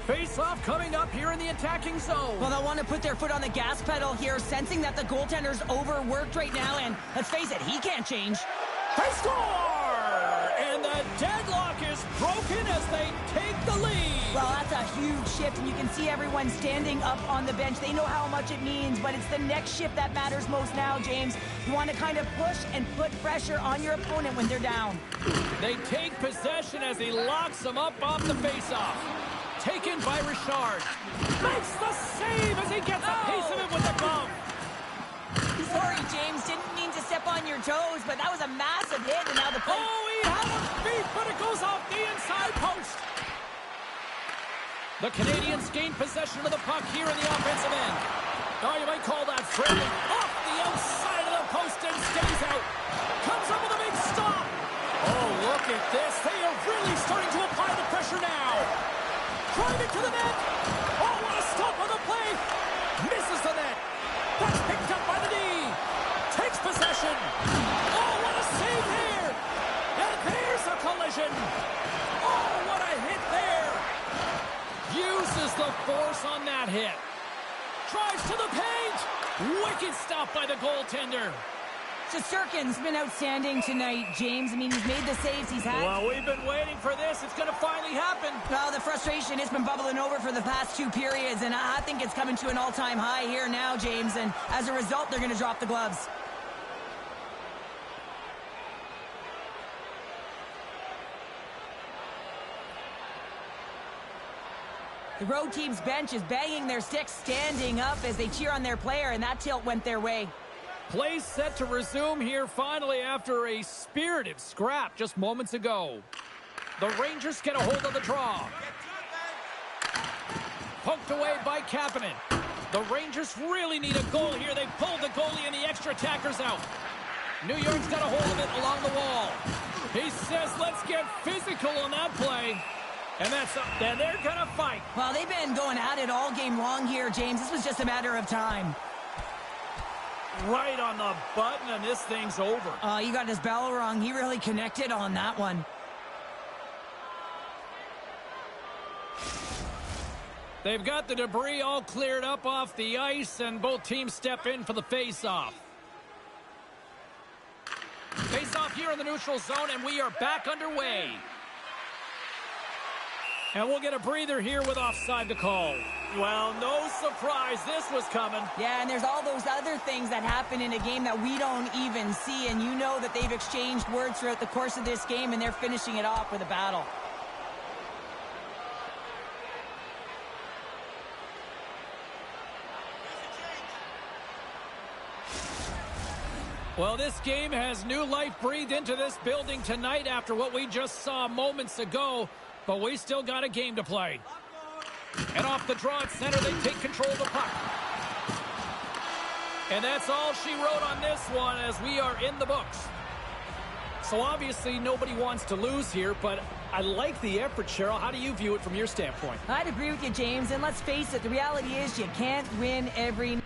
Face-off coming up here in the attacking zone. Well, they'll want to put their foot on the gas pedal here, sensing that the goaltender's overworked right now, and let's face it, he can't change. They score! And the deadlock is broken as they take the lead. Well, that's a huge shift, and you can see everyone standing up on the bench. They know how much it means, but it's the next shift that matters most now, James. You want to kind of push and put pressure on your opponent when they're down. They take possession as he locks them up off the face-off. Taken by Richard. Makes the save as he gets a piece of it with the glove. Sorry, James. Didn't mean to step on your toes, but that was a massive hit, and now the play... Oh, he had him beat, but it goes off the inside post. The Canadians gain possession of the puck here in the offensive end. Oh, you might call that friendly. Off the outside of the post and stays out. Comes up with a big stop. Oh, look at this. They are really starting to apply the pressure now. Drive it to the net. Oh, what a stop on the play. Misses the net. That's picked up by the knee. Takes possession. Oh, what a save there. And there's a collision. Oh, what a hit there. Uses the force on that hit. Drives to the paint. Wicked stop by the goaltender. Shesterkin's been outstanding tonight, James. I mean, he's made the saves he's had. Well, we've been waiting for this. It's going to finally happen. Well, the frustration has been bubbling over for the past 2 periods, and I think it's coming to an all-time high here now, James, and as a result, they're going to drop the gloves. The road team's bench is banging their sticks, standing up as they cheer on their player, and that tilt went their way. Play set to resume here finally after a spirited scrap just moments ago. The Rangers get a hold of the draw. Poked away by Kapanen. The Rangers really need a goal here. They pulled the goalie and the extra attackers out. New York's got a hold of it along the wall. He says, let's get physical on that play. And then they're going to fight. Well, they've been going at it all game long here, James. This was just a matter of time. Right on the button, and this thing's over. You got his bell wrong. He really connected on that one. They've got the debris all cleared up off the ice, and both teams step in for the face-off. Face-off here in the neutral zone, and we are back underway. And we'll get a breather here with offside to call. Well, no surprise this was coming. Yeah, and there's all those other things that happen in a game that we don't even see, and you know that they've exchanged words throughout the course of this game, and they're finishing it off with a battle. Well, this game has new life breathed into this building tonight after what we just saw moments ago, but we still got a game to play. And off the draw at center, they take control of the puck. And that's all she wrote on this one as we are in the books. So obviously nobody wants to lose here, but I like the effort, Cheryl. How do you view it from your standpoint? I'd agree with you, James, and let's face it, the reality is you can't win every...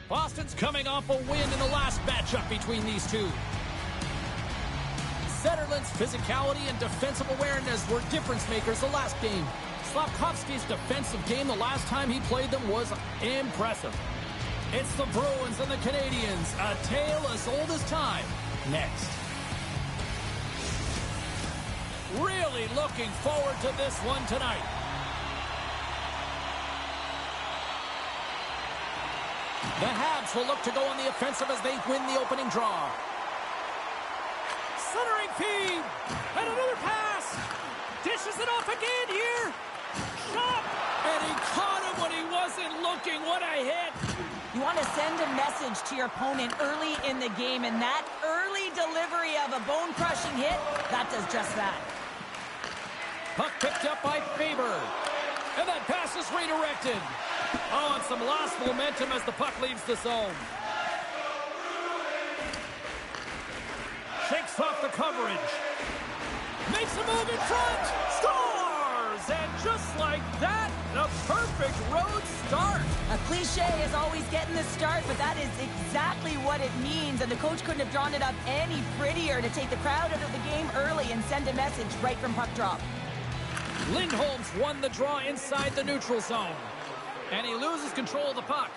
Boston's coming off a win in the last matchup between these two. Zetterlund's physicality and defensive awareness were difference makers the last game. Slafkovsky's defensive game the last time he played them was impressive. It's the Bruins and the Canadiens, a tale as old as time, next. looking forward to this one tonight. The Habs will look to go on the offensive as they win the opening draw. Centering feed. And another pass. Dishes it off again here. Shot. And he caught him when he wasn't looking. What a hit. You want to send a message to your opponent early in the game, and that early delivery of a bone-crushing hit, that does just that. Puck picked up by Faber. And that pass is redirected. Oh, and some lost momentum as the puck leaves the zone. Shakes off the coverage. Makes a move in front. Scores! And just like that, the perfect road start. A cliche is always getting the start, but that is exactly what it means. And the coach couldn't have drawn it up any prettier to take the crowd out of the game early and send a message right from puck drop. Lindholm's won the draw inside the neutral zone. And he loses control of the puck.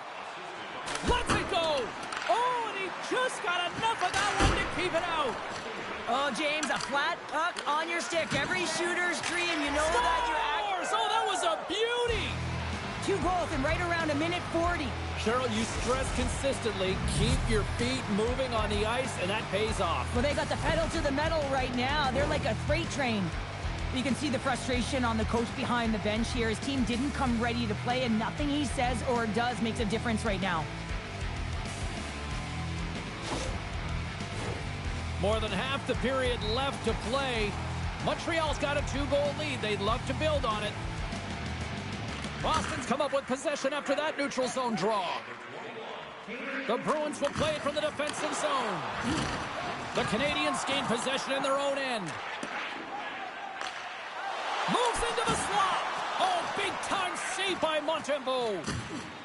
Lets it go! Oh, and he just got enough of that one to keep it out. Oh, James, a flat puck on your stick. Every shooter's dream, you know Scores! that you're Oh, that was a beauty! 2 goals in right around a minute 40. Cheryl, you stress consistently, keep your feet moving on the ice, and that pays off. Well, they got the pedal to the metal right now. They're like a freight train. You can see the frustration on the coach behind the bench here. His team didn't come ready to play, and nothing he says or does makes a difference right now. More than half the period left to play. Montreal's got a 2-goal lead. They'd love to build on it. Boston's come up with possession after that neutral zone draw. The Bruins will play it from the defensive zone. The Canadiens gain possession in their own end. Moves into the slot. Oh, big-time save by Montembeault.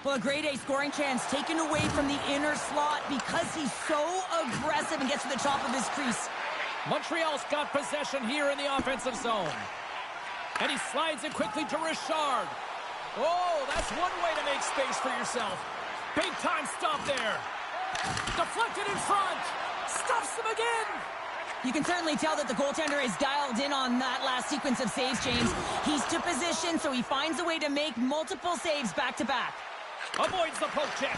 Well, a grade A scoring chance taken away from the inner slot because he's so aggressive and gets to the top of his crease. Montreal's got possession here in the offensive zone. And he slides it quickly to Richard. Oh, that's one way to make space for yourself. Big-time stop there. Deflected in front. Stuffs him again. You can certainly tell that the goaltender is dialed in on that last sequence of saves, James. He's to position, so he finds a way to make multiple saves back-to-back. Avoids the poke check.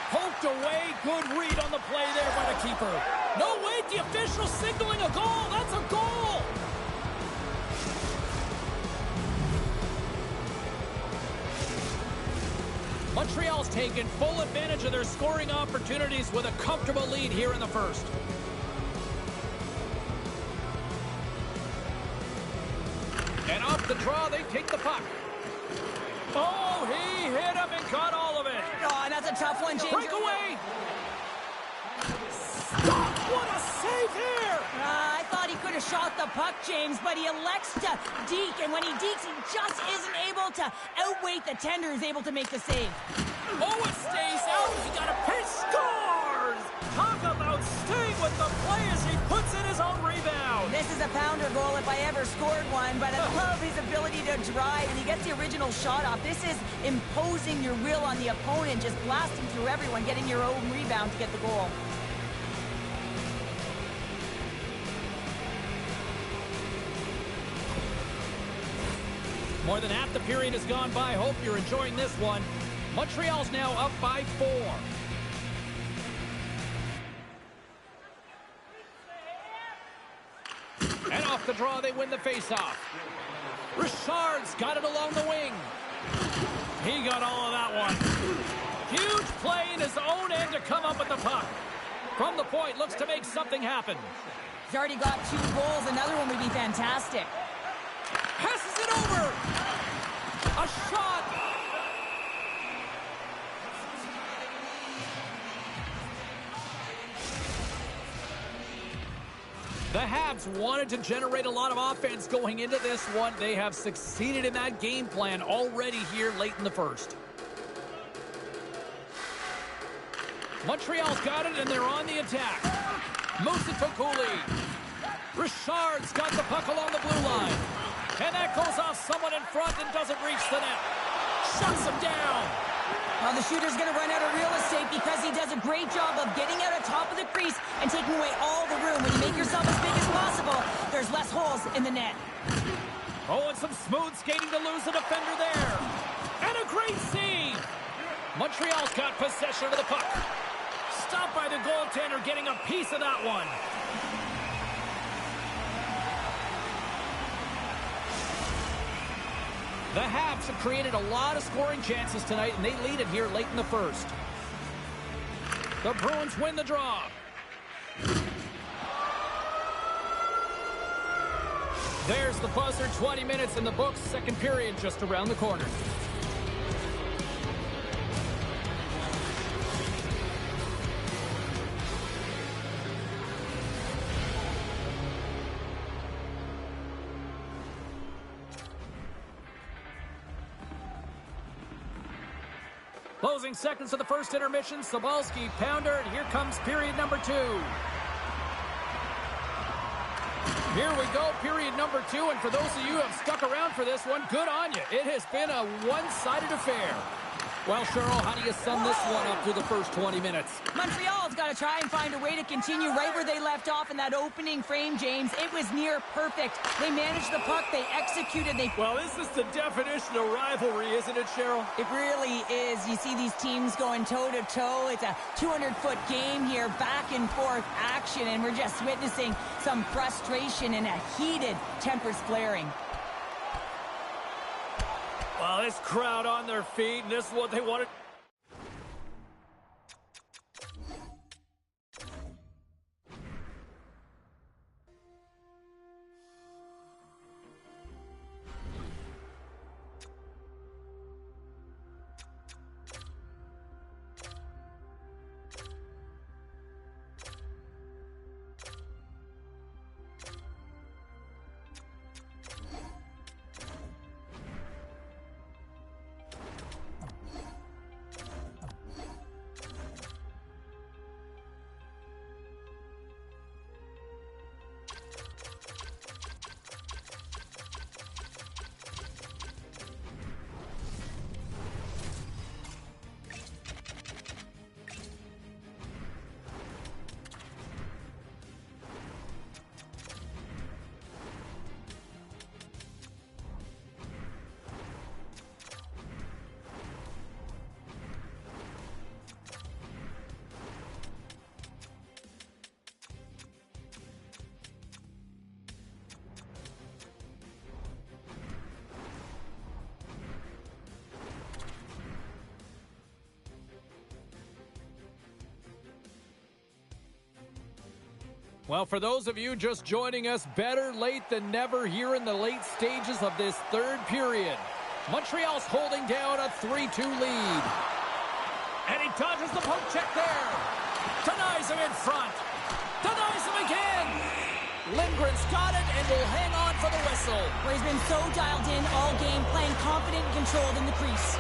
Poked away. Good read on the play there by the keeper. No, wait, the official signaling a goal. That's a goal. Montreal's taken full advantage of their scoring opportunities with a comfortable lead here in the first. And off the draw, they take the puck. Oh, he hit him and caught all of it. Oh, and that's a tough one, James. Breakaway. Stop! What a save here! I thought he could have shot the puck, James, but he elects to deke, and when he dekes, he just isn't able to outweight the tender, is able to make the save. Oh, it stays out. He got a pitch. Scores! Talk about staying with the play as he puts in his own rebound. This is a pounder goal if I ever scored one, but I love his ability to drive, and he gets the original shot off. This is imposing your will on the opponent, just blasting through everyone, getting your own rebound to get the goal. More than half the period has gone by. Hope you're enjoying this one. Montreal's now up by 4. And off the draw, they win the faceoff. Richard's got it along the wing. He got all of that one. Huge play in his own end to come up with the puck. From the point, looks to make something happen. He's already got 2 goals. Another one would be fantastic. Passes it over. A shot. The Habs wanted to generate a lot of offense going into this one. They have succeeded in that game plan already here late in the first. Montreal's got it, and they're on the attack. Moves it to Cooley. Richard's got the puck along the blue line. And that goes off someone in front and doesn't reach the net. Shuts him down. Well, the shooter's going to run out of real estate because he does a great job of getting out on top of the crease and taking away all the room. When you make yourself as big as possible, there's less holes in the net. Oh, and some smooth skating to lose the defender there. And a great save. Montreal's got possession of the puck. Stopped by the goaltender, getting a piece of that one. The Habs have created a lot of scoring chances tonight, and they lead it here late in the first. The Bruins win the draw. There's the buzzer, 20 minutes in the books, second period just around the corner. Closing seconds of the first intermission, Sobalski, pounder, and here comes period number 2. Here we go, period number 2, and for those of you who have stuck around for this one, good on you. It has been a one-sided affair. Well, Cheryl, how do you sum this one up through the first 20 minutes? Montreal's got to try and find a way to continue right where they left off in that opening frame, James. It was near perfect. They managed the puck. They executed. Well, this is the definition of rivalry, isn't it, Cheryl? It really is. You see these teams going toe-to-toe. It's a 200-foot game here, back-and-forth action, and we're just witnessing some frustration and a heated tempers flaring. Well, this crowd on their feet, and this is what they wanted. Well, for those of you just joining us, better late than never here in the late stages of this third period. Montreal's holding down a 3-2 lead. And he dodges the poke check there. Denies him in front. Denies him again. Lindgren's got it and will hang on for the whistle. Where he's been so dialed in all game, playing confident and controlled in the crease.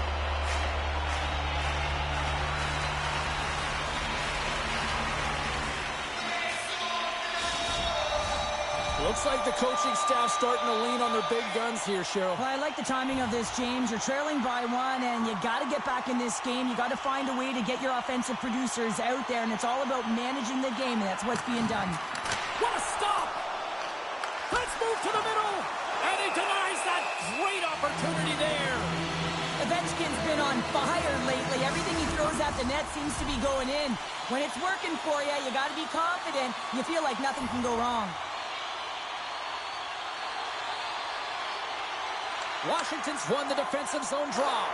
Looks like the coaching staff starting to lean on their big guns here, Cheryl. Well, I like the timing of this, James. You're trailing by 1, and you got to get back in this game. You got to find a way to get your offensive producers out there, and it's all about managing the game, and that's what's being done. What a stop! Let's move to the middle, and he denies that great opportunity there. Ovechkin's been on fire lately. Everything he throws at the net seems to be going in. When it's working for you, you got to be confident. You feel like nothing can go wrong. Washington's won the defensive zone draw.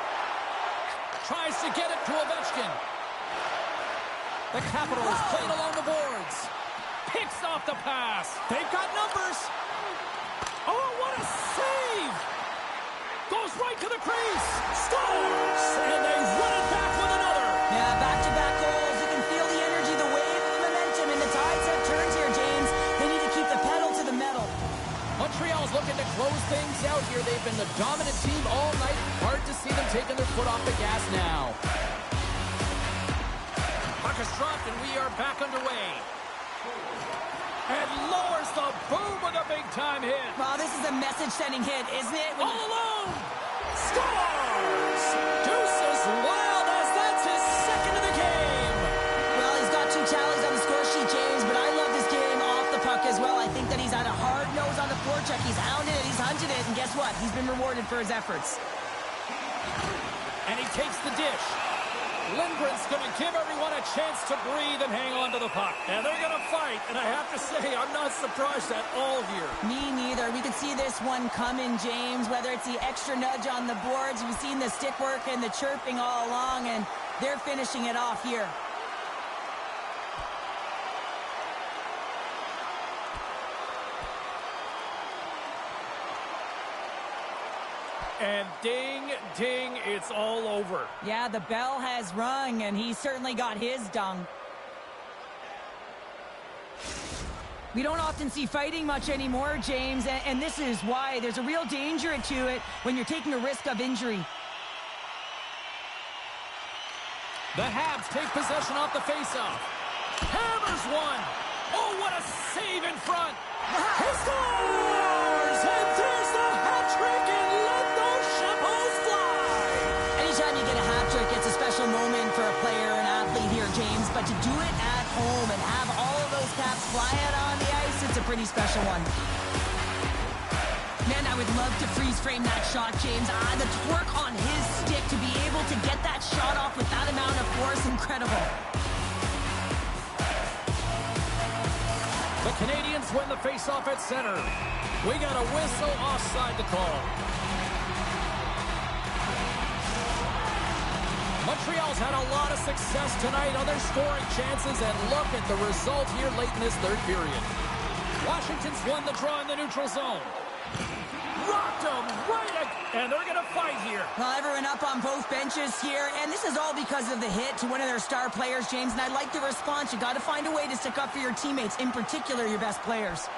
Tries to get it to Ovechkin. The Capitals played along the boards. Picks off the pass. They've got numbers. Oh, what a save! Goes right to the crease. Scores! And they run it back with another. Yeah, back-to-back goals. You can feel the energy, the wave, the momentum, and the tides have turned here, James. They need to keep the pedal to the metal. Montreal's looking to close things out here. They've been the dominant team all night. Hard to see them taking their foot off the gas now. Puck is dropped, and we are back underway. And lowers the boom with a big-time hit. Wow, this is a message-sending hit, isn't it? All alone! Scores! Deuces wild as the forecheck. He's hounded it, he's hunted it, and guess what? He's been rewarded for his efforts. And he takes the dish. Lindgren's going to give everyone a chance to breathe and hang on to the puck. And they're going to fight, and I have to say, I'm not surprised at all here. Me neither. We could see this one coming, James, whether it's the extra nudge on the boards. We've seen the stick work and the chirping all along, and they're finishing it off here. And ding, ding, it's all over. Yeah, the bell has rung, and he certainly got his dung. We don't often see fighting much anymore, James, and this is why. There's a real danger to it when you're taking a risk of injury. The Habs take possession off the faceoff. Hammers one. Oh, what a save in front. He scores! And there's the hat trick, and let those shepos fly! Anytime you get a hat trick, it's a special moment for a player, an athlete here, James. But to do it at home and have all of those caps fly out on the ice, it's a pretty special one. Man, I would love to freeze frame that shot, James. The torque on his stick to be able to get that shot off with that amount of force, incredible. The Canadians win the faceoff at center. We got a whistle offside to call. Montreal's had a lot of success tonight on their scoring chances, and look at the result here late in this third period. Washington's won the draw in the neutral zone. Rocked him right, and they're going to fight here. Well, everyone up on both benches here, and this is all because of the hit to one of their star players, James, and I like the response. You got to find a way to stick up for your teammates, in particular your best players.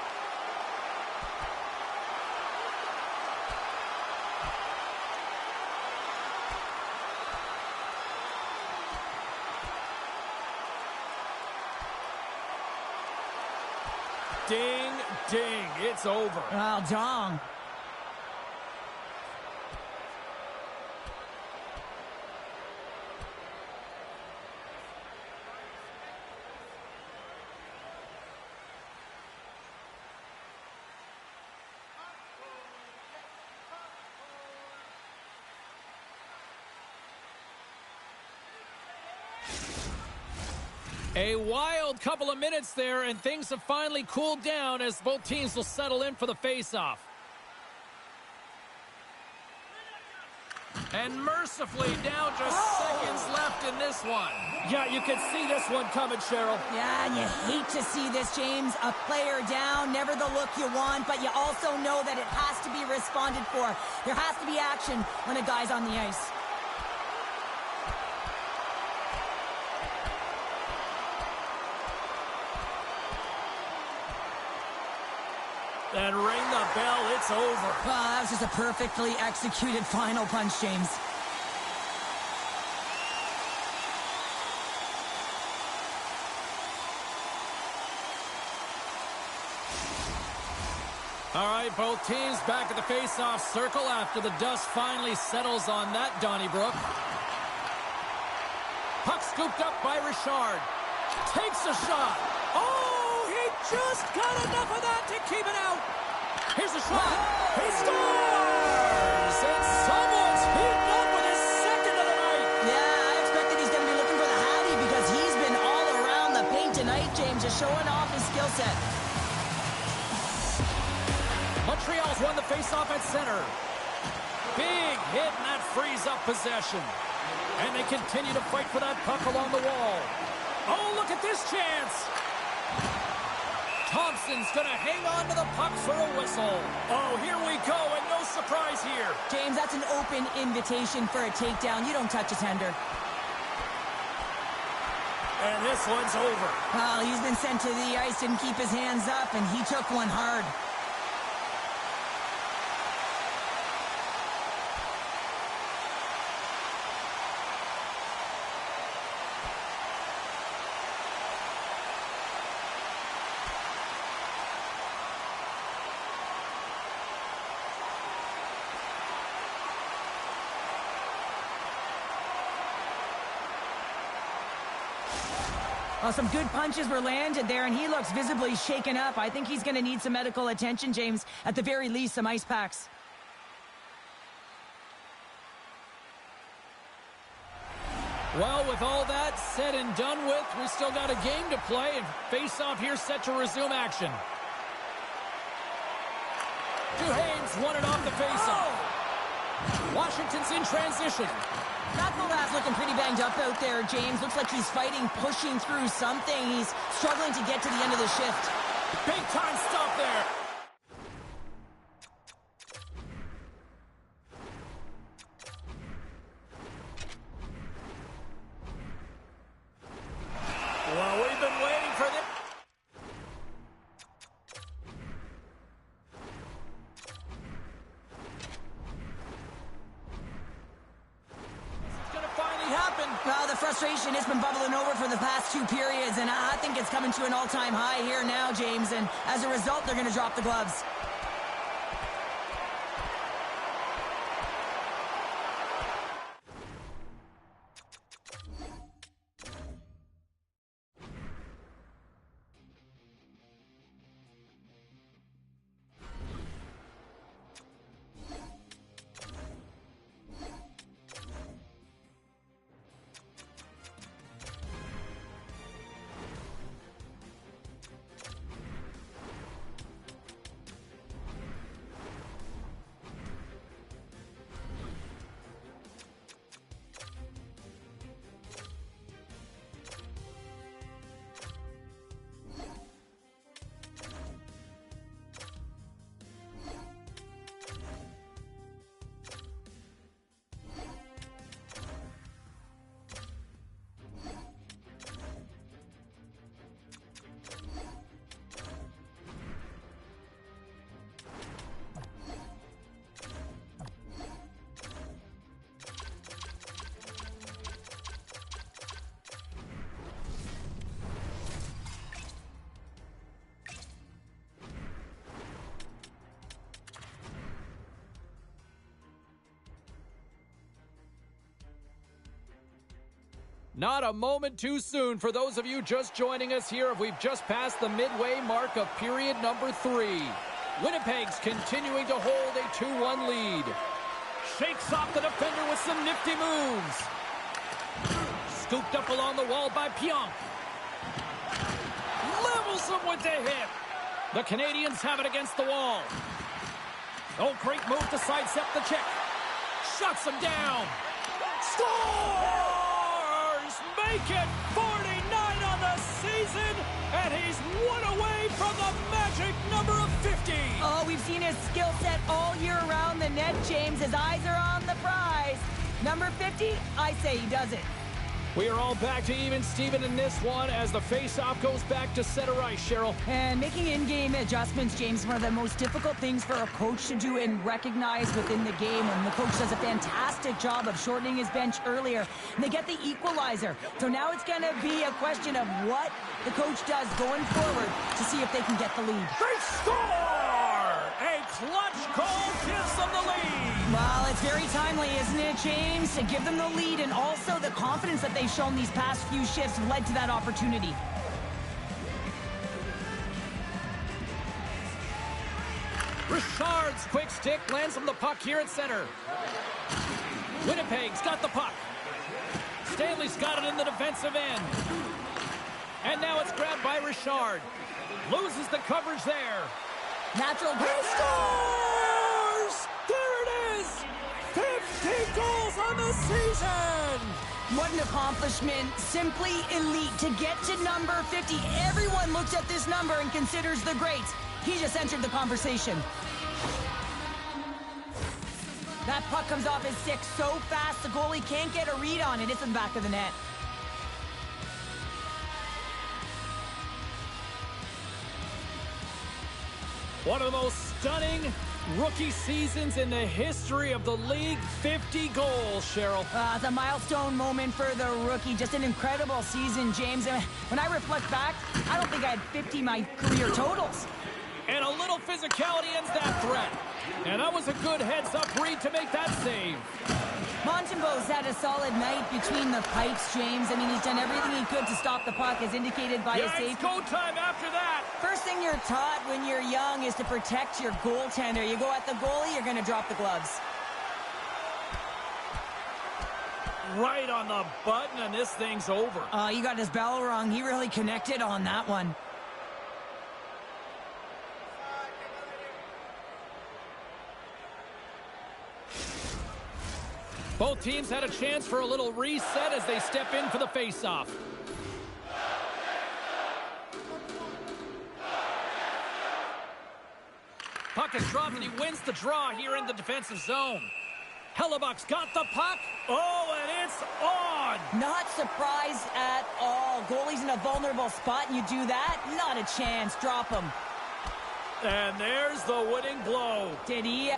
Ding, ding, it's over. Oh, dong. A wild couple of minutes there, and things have finally cooled down as both teams will settle in for the faceoff. And mercifully down just seconds left in this one. Yeah, you can see this one coming, Cheryl. Yeah, and you hate to see this, James. A player down, never the look you want, but you also know that it has to be responded for. There has to be action when a guy's on the ice. And ring the bell, it's over. That was just a perfectly executed final punch, James. All right, both teams back at the face-off circle after the dust finally settles on that Donnybrook. Puck scooped up by Richard. Takes a shot. Oh, he just got enough of that to keep it out. Here's a shot. He scores! And someone's heating up with his second of the night. Yeah, I expected he's going to be looking for the Hattie because he's been all around the paint tonight, James, just showing off his skill set. Montreal's won the faceoff at center. Big hit, and that frees up possession. And they continue to fight for that puck along the wall. Oh, look at this chance. Thompson's going to hang on to the puck for a whistle. Oh, here we go, and no surprise here. James, that's an open invitation for a takedown. You don't touch a tender. And this one's over. Well, he's been sent to the ice, didn't keep his hands up, and he took one hard. Some good punches were landed there, and he looks visibly shaken up. I think he's going to need some medical attention, James. At the very least, some ice packs. Well, with all that said and done with, we still got a game to play, and face-off here set to resume action. Duhaime's won it off the face-off. Washington's in transition. Knuckleback's looking pretty banged up out there, James. Looks like he's fighting, pushing through something. He's struggling to get to the end of the shift. Big time stop there. Well, we've been waiting for this. The frustration has been bubbling over for the past 2 periods, and I think it's coming to an all-time high here now, James, and as a result, they're going to drop the gloves. Not a moment too soon for those of you just joining us here. We've just passed the midway mark of period number 3. Winnipeg's continuing to hold a 2-1 lead. Shakes off the defender with some nifty moves. Scooped up along the wall by Pionk. Levels him with the hit. The Canadians have it against the wall. Oh, great move to sidestep the check. Shuts him down. Scores! Make it 49 on the season, and he's 1 away from the magic number of 50. Oh, we've seen his skill set all year around the net, James. His eyes are on the prize. Number 50, I say he does it. We are all back to even Steven in this one as the face-off goes back to center ice, Cheryl. And making in-game adjustments, James, one of the most difficult things for a coach to do and recognize within the game. And the coach does a fantastic job of shortening his bench earlier. And they get the equalizer. So now it's going to be a question of what the coach does going forward to see if they can get the lead. They score! A clutch goal gives them the lead. Well, it's very timely, isn't it, James? To give them the lead, and also the confidence that they've shown these past few shifts led to that opportunity. Richard's quick stick lands him the puck here at center. Winnipeg's got the puck. Stanley's got it in the defensive end. And now it's grabbed by Richard. Loses the coverage there. Natural goal. Scores! There it is! 50 goals on the season! What an accomplishment. Simply elite to get to number 50. Everyone looks at this number and considers the greats. He just entered the conversation. That puck comes off his stick so fast, the goalie can't get a read on it. It's in the back of the net. One of the most stunning rookie seasons in the history of the league. 50 goals, Cheryl. It's a milestone moment for the rookie. Just an incredible season, James. And when I reflect back, I don't think I had 50 my career totals. And a little physicality ends that threat. And that was a good heads-up read to make that save. Montembeau's had a solid night between the pipes, James. I mean, he's done everything he could to stop the puck, as indicated by his Yeah, save. it's go time after that. First thing you're taught when you're young is to protect your goaltender. You go at the goalie, you're going to drop the gloves. Right on the button, and this thing's over. He got his bell rung. He really connected on that one. Both teams had a chance for a little reset as they step in for the faceoff. Puck is dropped, and he wins the draw here in the defensive zone. Hellebuck's got the puck. Oh, and it's on. Not surprised at all. Goalie's in a vulnerable spot, and you do that? Not a chance. Drop him. And there's the winning blow. Did he?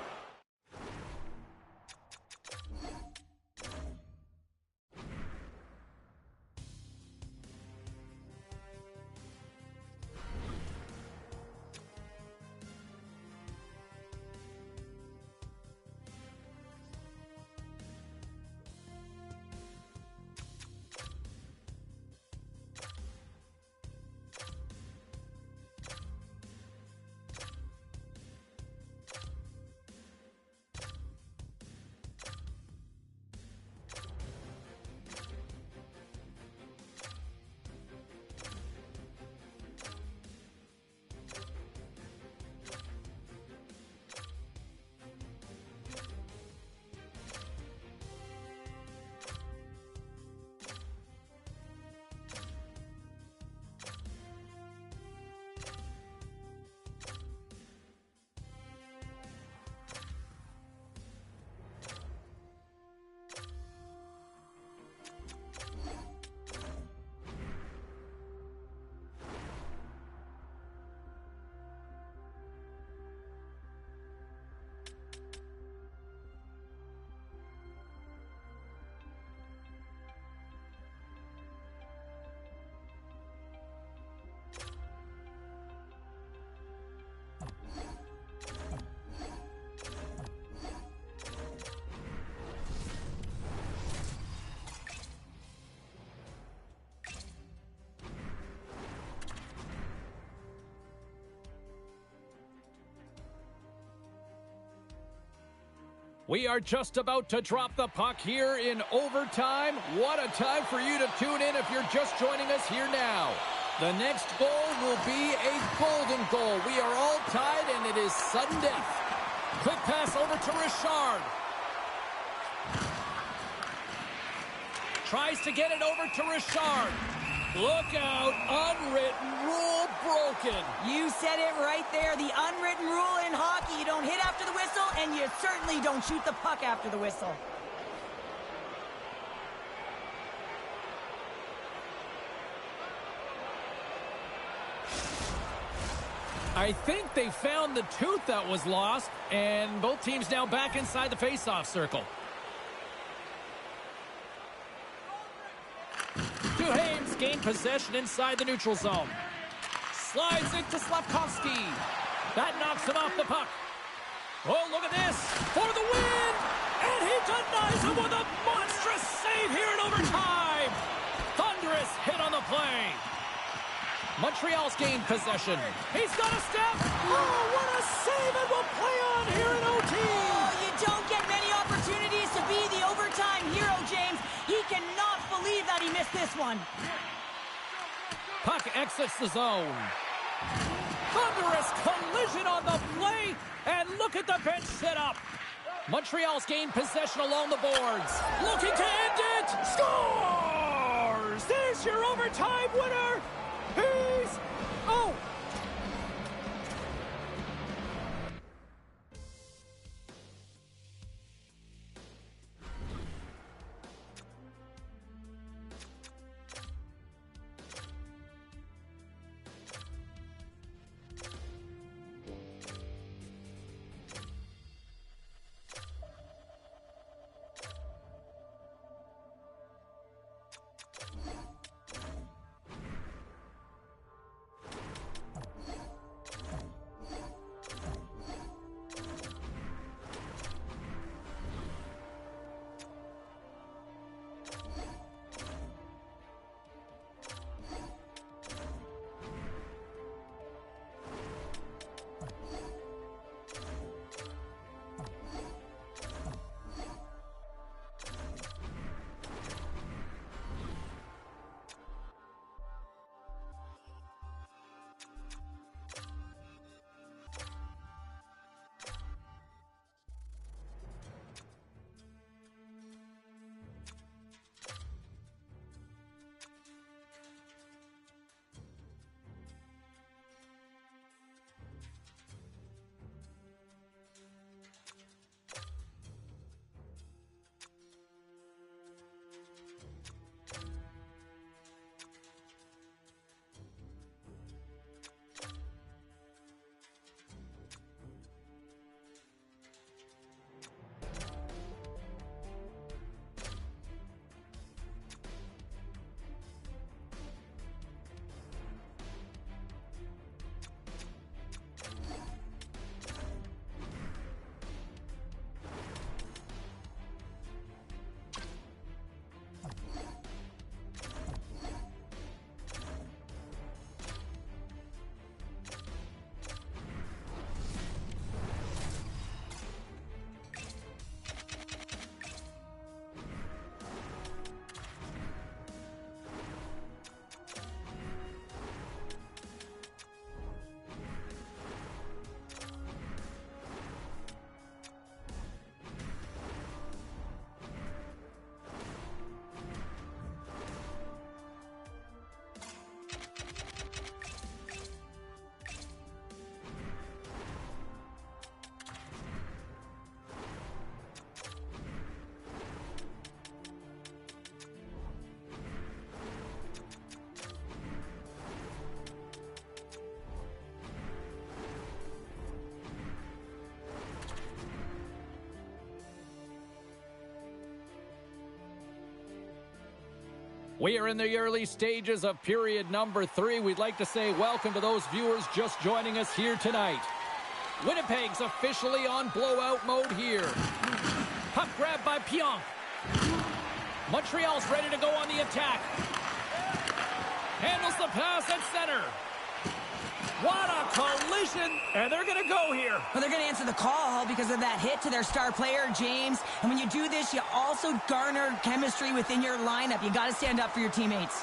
We are just about to drop the puck here in overtime. What a time for you to tune in if you're just joining us here now. The next goal will be a golden goal. We are all tied, and it is sudden death. Quick pass over to Richard. Tries to get it over to Richard. Look out, unwritten rule broken. You said it right there. The unwritten rule in hockey. You don't hit after the whistle, and you certainly don't shoot the puck after the whistle. I think they found the tooth that was lost, and both teams now back inside the faceoff circle. Duhame's gained possession inside the neutral zone. Slides into Slavkovsky. That knocks him off the puck. Oh, look at this. For the win! And he denies him with a monstrous save here in overtime. Thunderous hit on the play. Montreal's gained possession. He's got a step. Oh, what a save, and will play on here in OT. Oh, you don't get many opportunities to be the overtime hero, James. He cannot believe that he missed this one. Puck exits the zone. Thunderous collision on the play, and look at the bench set up. Montreal's gained possession along the boards. Looking to end it. Scores! There's your overtime winner. He's... Oh! We are in the early stages of period number 3. We'd like to say welcome to those viewers just joining us here tonight. Winnipeg's officially on blowout mode here. Puck grab by Pionk. Montreal's ready to go on the attack. Handles the pass at center. What a collision! And they're going to go here. Well, they're going to answer the call because of that hit to their star player, James. And when you do this, you also garner chemistry within your lineup. You got to stand up for your teammates.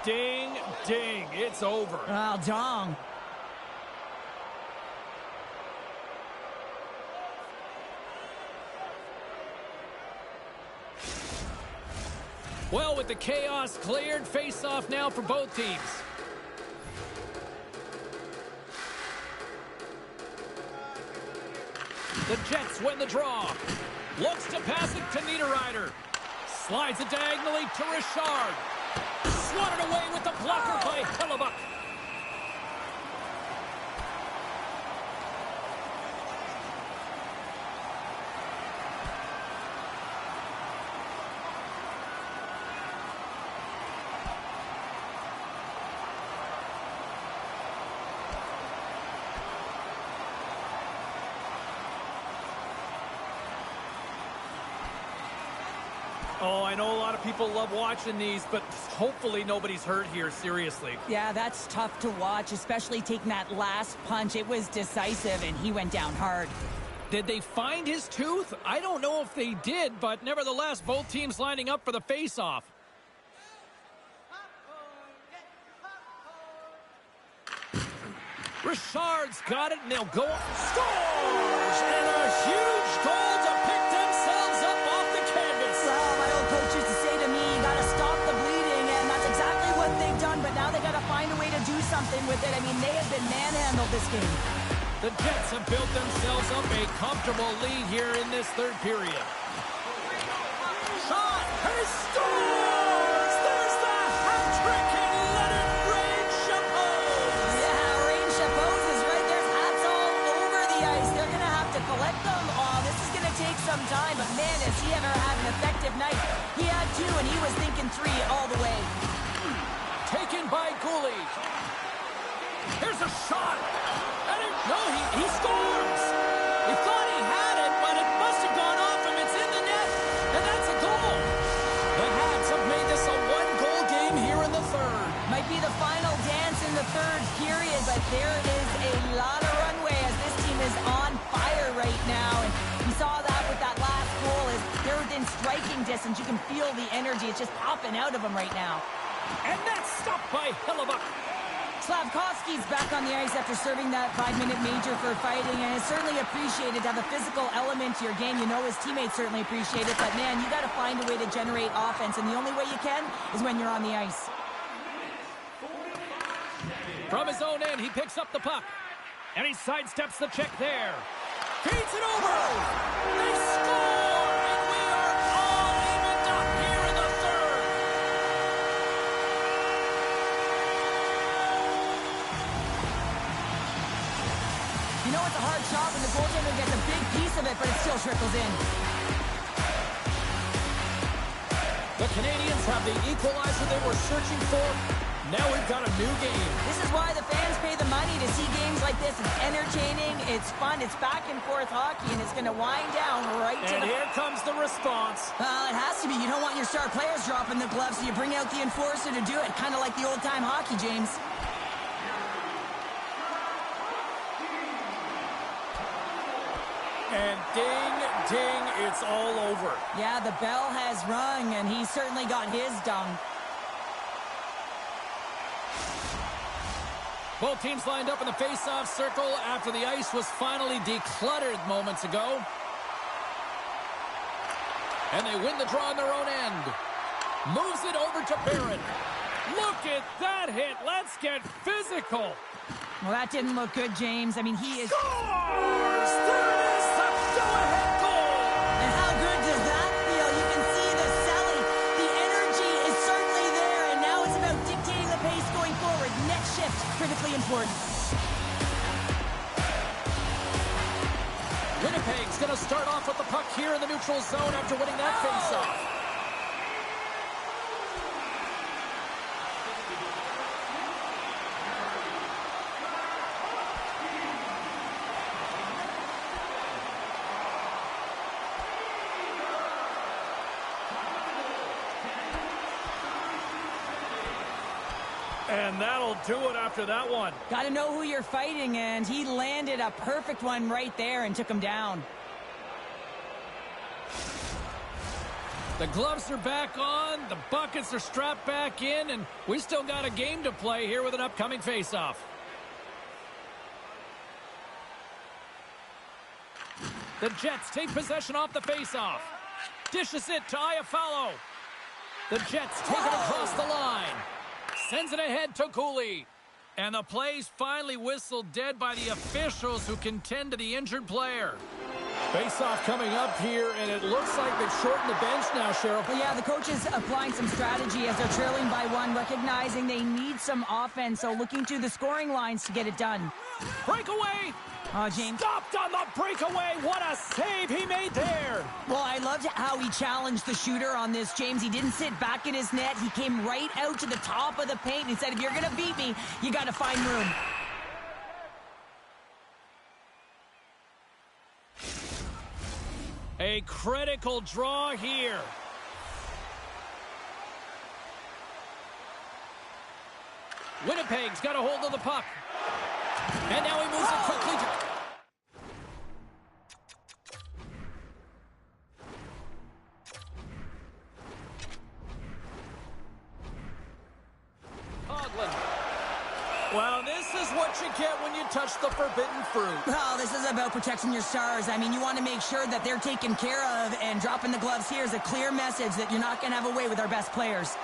Ding, ding, it's over. Oh, dong. Well, with the chaos cleared, face-off now for both teams. The Jets win the draw. Looks to pass it to Niederreiter. Slides it diagonally to Richard. Swatted away with the blocker by Hellebuck. Oh, I know a lot of people love watching these, but hopefully nobody's hurt here, seriously. Yeah, that's tough to watch, especially taking that last punch. It was decisive, and he went down hard. Did they find his tooth? I don't know if they did, but nevertheless, both teams lining up for the face-off. Richard's got it, and they'll go. Scores! And a huge goal to pick themselves up off the canvas. Well, my old coach used to say to me, you got to stop the bleeding, and that's exactly what they've done, but now they got to find a way to do something with it. I mean, they have been manhandled this game. The Jets have built themselves up a comfortable lead here in this third period. Shot! He scores! There's the hat trick, and let it rain Chapeau! Yeah, Rain Chapeau's is right. There's hats all over the ice. They're going to have to collect them. Oh, this is going to take some time, but man, has he ever had an effective night. He had 2, and he was thinking 3 all the way. Taken by Cooley. Here's a shot! He scores! He thought he had it, but it must have gone off him. It's in the net, and that's a goal. The Habs have made this a one-goal game here in the third. Might be the final dance in the third period, but there is a lot of runway as this team is on fire right now. And we saw that with that last goal as they're within striking distance. You can feel the energy. It's just popping out of them right now. And that's stopped by Hellebuck. Slavkovsky's back on the ice after serving that 5-minute major for fighting, and it's certainly appreciated to have a physical element to your game. You know his teammates certainly appreciate it, but man, you got to find a way to generate offense, and the only way you can is when you're on the ice. From his own end, he picks up the puck, and he sidesteps the check there. Feeds it over. They score, and we are all evened up here in the third. You know it's a hard shot when the goaltender gets a big piece of it, but it still trickles in. The Canadians have the equalizer they were searching for. Now we've got a new game. This is why the fans pay the money to see games like this. It's entertaining, it's fun, it's back and forth hockey, and it's going to wind down right to And here comes the response. Well, it has to be. You don't want your star players dropping the gloves, so you bring out the enforcer to do it. Kind of like the old-time hockey, James. And ding, ding, it's all over. Yeah, the bell has rung, and he certainly got his done. Both teams lined up in the face-off circle after the ice was finally decluttered moments ago. And they win the draw on their own end. Moves it over to Barron. Look at that hit. Let's get physical. Well, that didn't look good, James. I mean, he is... Scores! There it is, the go-ahead goal! And how good does that feel? You can see the selling. The energy is certainly there, and now it's about dictating the pace going forward. Next shift, critically important. Winnipeg's going to start off with the puck here in the neutral zone after winning that faceoff. And that'll do it after that one. Got to know who you're fighting, and he landed a perfect one right there and took him down. The gloves are back on, the buckets are strapped back in, and we still got a game to play here with an upcoming faceoff. The Jets take possession off the faceoff. Dishes it to Iafallo. The Jets take it across the line. Sends it ahead to Cooley. And the play's finally whistled dead by the officials who can tend to the injured player. Face-off coming up here, and it looks like they've shortened the bench now, Cheryl. Well, yeah, the coach is applying some strategy as they're trailing by one, recognizing they need some offense, so looking to the scoring lines to get it done. Breakaway! James. Stopped on the breakaway. What a save he made there. Well, I loved how he challenged the shooter on this, James. He didn't sit back in his net. He came right out to the top of the paint and said, if you're going to beat me, you got to find room. A critical draw here. Winnipeg's got a hold of the puck. And now he moves it quickly to... Well, this is what you get when you touch the forbidden fruit. Well, this is about protecting your stars. I mean, you want to make sure that they're taken care of, and dropping the gloves here is a clear message that you're not going to have a way with our best players.